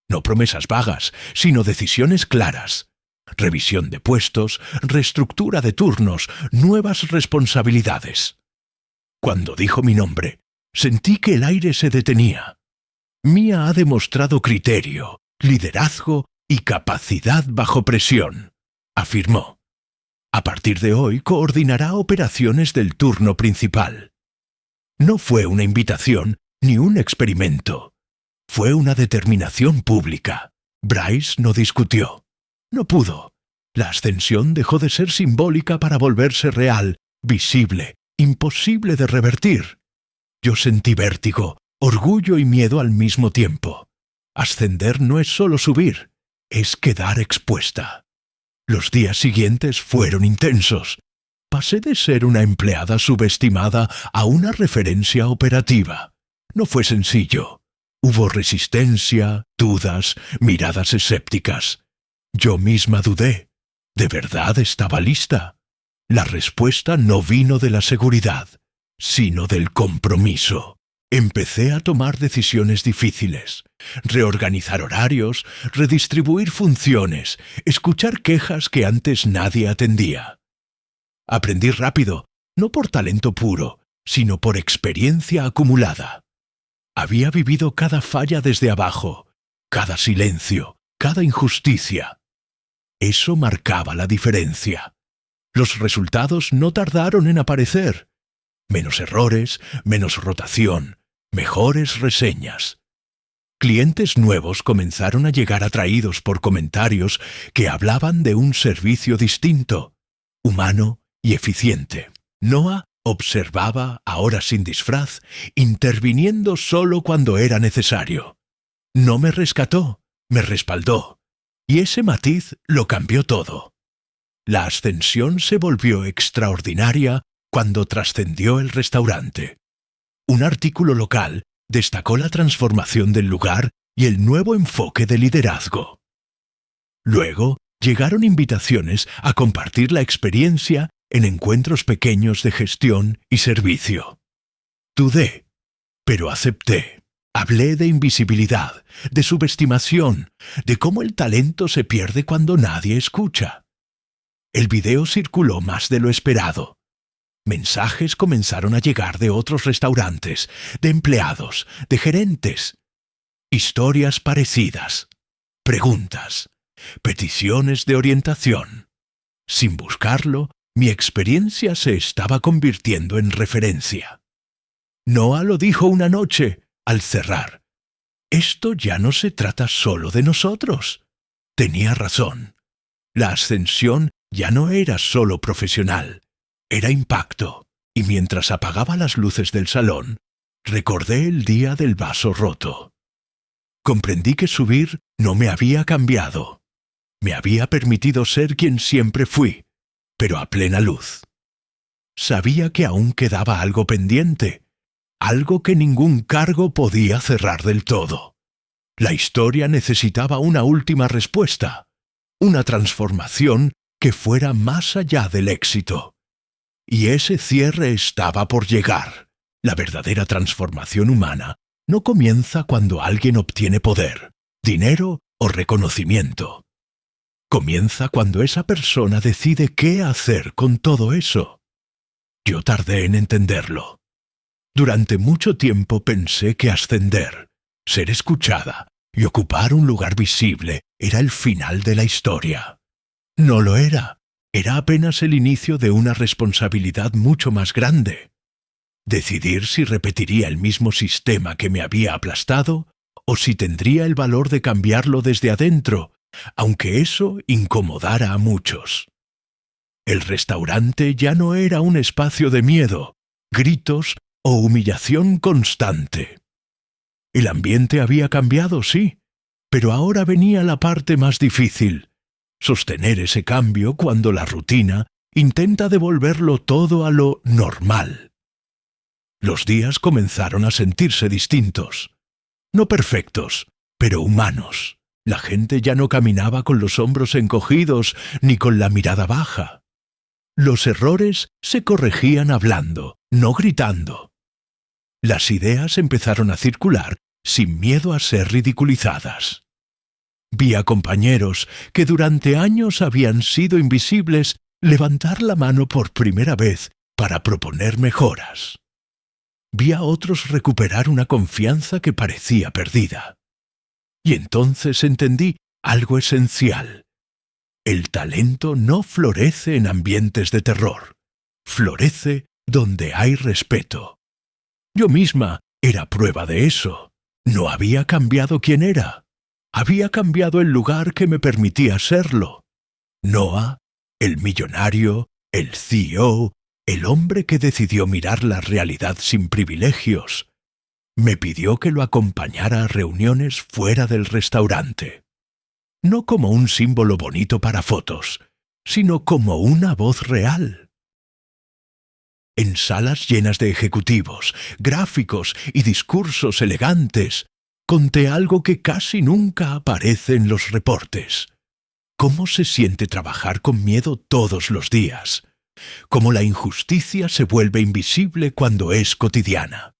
no promesas vagas, sino decisiones claras, Revisión de puestos, reestructura de turnos, nuevas responsabilidades. Cuando dijo mi nombre, sentí que el aire se detenía. Mia ha demostrado criterio, liderazgo y capacidad bajo presión, afirmó. A partir de hoy coordinará operaciones del turno principal. No fue una invitación ni un experimento. Fue una determinación pública. Bryce no discutió. No pudo. La ascensión dejó de ser simbólica para volverse real, visible, imposible de revertir. Yo sentí vértigo, orgullo y miedo al mismo tiempo. Ascender no es solo subir, es quedar expuesta. Los días siguientes fueron intensos. Pasé de ser una empleada subestimada a una referencia operativa. No fue sencillo. Hubo resistencia, dudas, miradas escépticas. Yo misma dudé. ¿De verdad estaba lista? La respuesta no vino de la seguridad, sino del compromiso. Empecé a tomar decisiones difíciles, reorganizar horarios, redistribuir funciones, escuchar quejas que antes nadie atendía. Aprendí rápido, no por talento puro, sino por experiencia acumulada. Había vivido cada falla desde abajo, cada silencio, cada injusticia. Eso marcaba la diferencia. Los resultados no tardaron en aparecer. Menos errores, menos rotación, mejores reseñas. Clientes nuevos comenzaron a llegar atraídos por comentarios que hablaban de un servicio distinto, humano y eficiente. Noah observaba, ahora sin disfraz, interviniendo solo cuando era necesario. No me rescató, me respaldó, y ese matiz lo cambió todo. La ascensión se volvió extraordinaria cuando trascendió el restaurante. Un artículo local destacó la transformación del lugar y el nuevo enfoque de liderazgo. Luego llegaron invitaciones a compartir la experiencia en encuentros pequeños de gestión y servicio. Dudé, pero acepté. Hablé de invisibilidad, de subestimación, de cómo el talento se pierde cuando nadie escucha. El video circuló más de lo esperado. Mensajes comenzaron a llegar de otros restaurantes, de empleados, de gerentes. Historias parecidas, preguntas, peticiones de orientación. Sin buscarlo, mi experiencia se estaba convirtiendo en referencia. Noah lo dijo una noche, al cerrar. Esto ya no se trata solo de nosotros. Tenía razón. La ascensión ya no era solo profesional, era impacto. Y mientras apagaba las luces del salón, recordé el día del vaso roto. Comprendí que subir no me había cambiado. Me había permitido ser quien siempre fui, pero a plena luz. Sabía que aún quedaba algo pendiente, algo que ningún cargo podía cerrar del todo. La historia necesitaba una última respuesta, una transformación que fuera más allá del éxito. Y ese cierre estaba por llegar. La verdadera transformación humana no comienza cuando alguien obtiene poder, dinero o reconocimiento. Comienza cuando esa persona decide qué hacer con todo eso. Yo tardé en entenderlo. Durante mucho tiempo pensé que ascender, ser escuchada y ocupar un lugar visible era el final de la historia. No lo era. Era apenas el inicio de una responsabilidad mucho más grande. Decidir si repetiría el mismo sistema que me había aplastado o si tendría el valor de cambiarlo desde adentro, aunque eso incomodara a muchos. El restaurante ya no era un espacio de miedo, gritos o humillación constante. El ambiente había cambiado, sí, pero ahora venía la parte más difícil: sostener ese cambio cuando la rutina intenta devolverlo todo a lo normal. Los días comenzaron a sentirse distintos. No perfectos, pero humanos. La gente ya no caminaba con los hombros encogidos ni con la mirada baja. Los errores se corregían hablando, no gritando. Las ideas empezaron a circular sin miedo a ser ridiculizadas. Vi a compañeros que durante años habían sido invisibles levantar la mano por primera vez para proponer mejoras. Vi a otros recuperar una confianza que parecía perdida. Y entonces entendí algo esencial. El talento no florece en ambientes de terror. Florece donde hay respeto. Yo misma era prueba de eso. No había cambiado quién era. Había cambiado el lugar que me permitía serlo. Noah, el millonario, el CEO, el hombre que decidió mirar la realidad sin privilegios, me pidió que lo acompañara a reuniones fuera del restaurante. No como un símbolo bonito para fotos, sino como una voz real. En salas llenas de ejecutivos, gráficos y discursos elegantes, conté algo que casi nunca aparece en los reportes. ¿Cómo se siente trabajar con miedo todos los días? Cómo la injusticia se vuelve invisible cuando es cotidiana.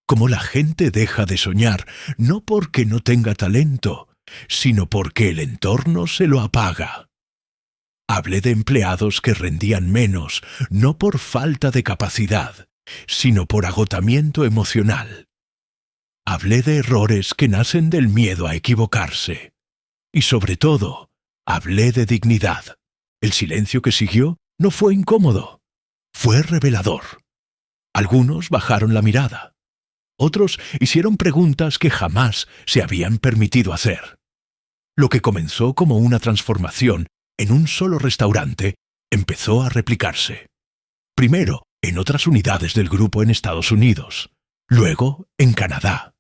Cómo la gente deja de soñar, no porque no tenga talento, sino porque el entorno se lo apaga. Hablé de empleados que rendían menos, no por falta de capacidad, sino por agotamiento emocional. Hablé de errores que nacen del miedo a equivocarse. Y sobre todo, hablé de dignidad. El silencio que siguió no fue incómodo, fue revelador. Algunos bajaron la mirada. Otros hicieron preguntas que jamás se habían permitido hacer. Lo que comenzó como una transformación en un solo restaurante empezó a replicarse. Primero en otras unidades del grupo en Estados Unidos, luego en Canadá.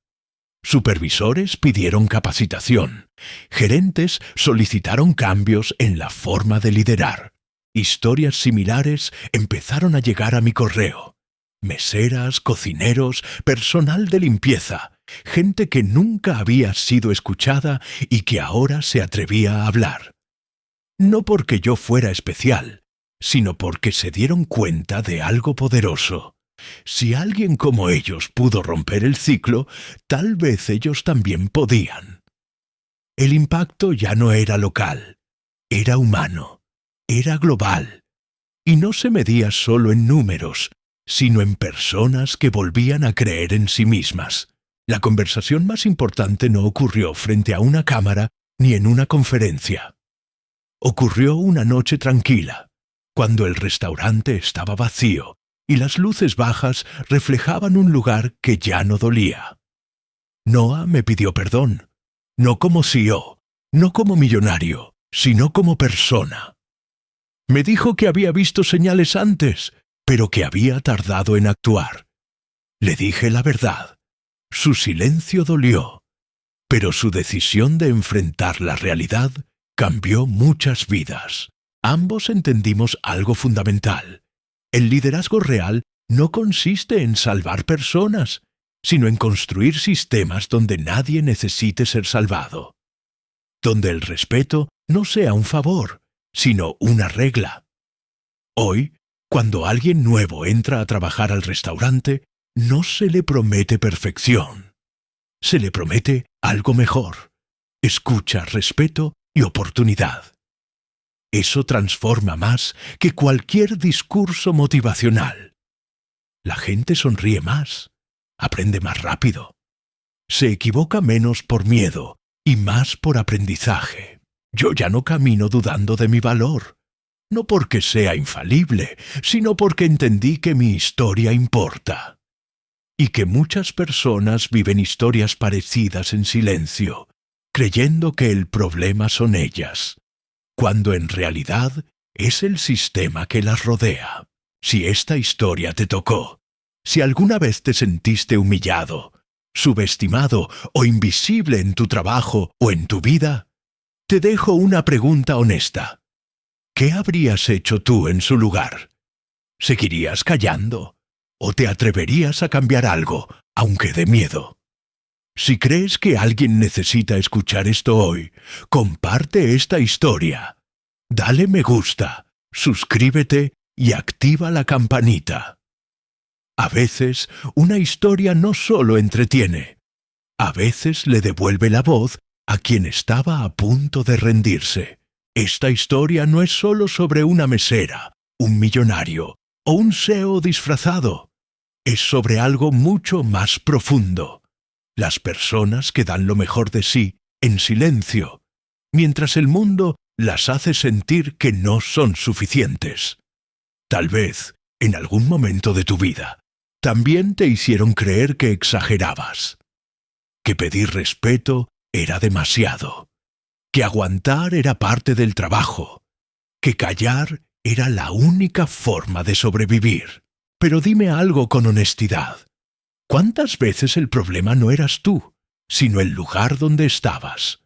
Supervisores pidieron capacitación, gerentes solicitaron cambios en la forma de liderar. Historias similares empezaron a llegar a mi correo. Meseras, cocineros, personal de limpieza, gente que nunca había sido escuchada y que ahora se atrevía a hablar. No porque yo fuera especial, sino porque se dieron cuenta de algo poderoso. Si alguien como ellos pudo romper el ciclo, tal vez ellos también podían. El impacto ya no era local, era humano, era global, y no se medía solo en números, sino en personas que volvían a creer en sí mismas. La conversación más importante no ocurrió frente a una cámara ni en una conferencia. Ocurrió una noche tranquila, cuando el restaurante estaba vacío y las luces bajas reflejaban un lugar que ya no dolía. Noah me pidió perdón, no como CEO, no como millonario, sino como persona. Me dijo que había visto señales antes, pero que había tardado en actuar. Le dije la verdad. Su silencio dolió, pero su decisión de enfrentar la realidad cambió muchas vidas. Ambos entendimos algo fundamental. El liderazgo real no consiste en salvar personas, sino en construir sistemas donde nadie necesite ser salvado. Donde el respeto no sea un favor, sino una regla. Hoy, cuando alguien nuevo entra a trabajar al restaurante, no se le promete perfección. Se le promete algo mejor. Escucha, respeto y oportunidad. Eso transforma más que cualquier discurso motivacional. La gente sonríe más, aprende más rápido. Se equivoca menos por miedo y más por aprendizaje. Yo ya no camino dudando de mi valor. No porque sea infalible, sino porque entendí que mi historia importa. Y que muchas personas viven historias parecidas en silencio, creyendo que el problema son ellas, cuando en realidad es el sistema que las rodea. Si esta historia te tocó, si alguna vez te sentiste humillado, subestimado o invisible en tu trabajo o en tu vida, te dejo una pregunta honesta. ¿Qué habrías hecho tú en su lugar? ¿Seguirías callando? ¿O te atreverías a cambiar algo, aunque de miedo? Si crees que alguien necesita escuchar esto hoy, comparte esta historia. Dale me gusta, suscríbete y activa la campanita. A veces, una historia no solo entretiene, a veces le devuelve la voz a quien estaba a punto de rendirse. Esta historia no es solo sobre una mesera, un millonario o un CEO disfrazado. Es sobre algo mucho más profundo. Las personas que dan lo mejor de sí en silencio, mientras el mundo las hace sentir que no son suficientes. Tal vez, en algún momento de tu vida, también te hicieron creer que exagerabas, que pedir respeto era demasiado, que aguantar era parte del trabajo, que callar era la única forma de sobrevivir. Pero dime algo con honestidad. ¿Cuántas veces el problema no eras tú, sino el lugar donde estabas?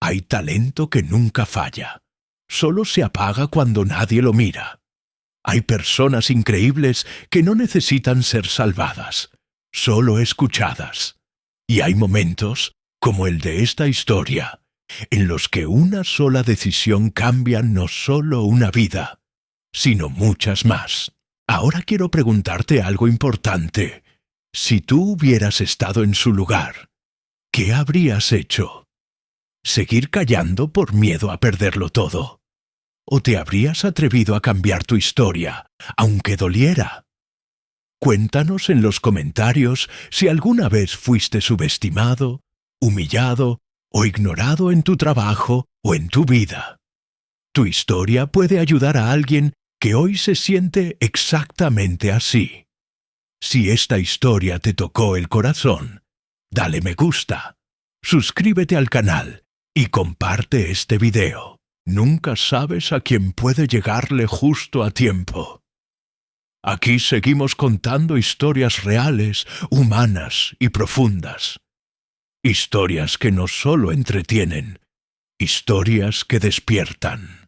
Hay talento que nunca falla. Solo se apaga cuando nadie lo mira. Hay personas increíbles que no necesitan ser salvadas, solo escuchadas. Y hay momentos, como el de esta historia, en los que una sola decisión cambia no solo una vida, sino muchas más. Ahora quiero preguntarte algo importante. Si tú hubieras estado en su lugar, ¿qué habrías hecho? ¿Seguir callando por miedo a perderlo todo? ¿O te habrías atrevido a cambiar tu historia, aunque doliera? Cuéntanos en los comentarios si alguna vez fuiste subestimado, humillado o ignorado en tu trabajo o en tu vida. Tu historia puede ayudar a alguien que hoy se siente exactamente así. Si esta historia te tocó el corazón, dale me gusta, suscríbete al canal y comparte este video. Nunca sabes a quién puede llegarle justo a tiempo. Aquí seguimos contando historias reales, humanas y profundas. Historias que no solo entretienen, historias que despiertan.